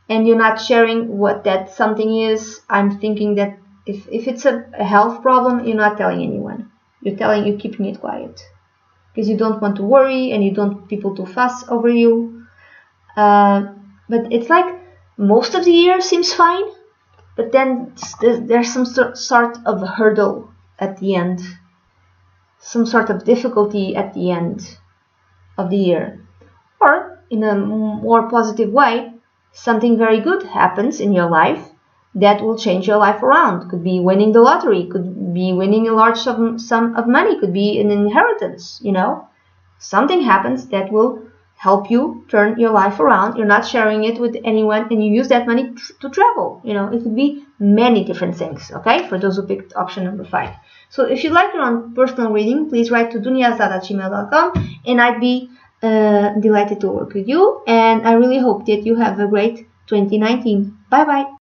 and you're not sharing what that something is. I'm thinking that if it's a health problem, you're not telling anyone. You're keeping it quiet because you don't want to worry, and you don't want people to fuss over you. But it's like most of the year seems fine, but then there's some sort of hurdle at the end, some sort of difficulty at the end of the year. Or in a more positive way, something very good happens in your life that will change your life around. Could be winning the lottery, could be winning a large sum of money, could be an inheritance, Something happens that will help you turn your life around. You're not sharing it with anyone, and you use that money to travel. It could be many different things, okay? For those who picked option number 5. So if you'd like your own personal reading, please write to dunyazade@gmail.com, and I'd be delighted to work with you. And I really hope that you have a great 2019. Bye-bye.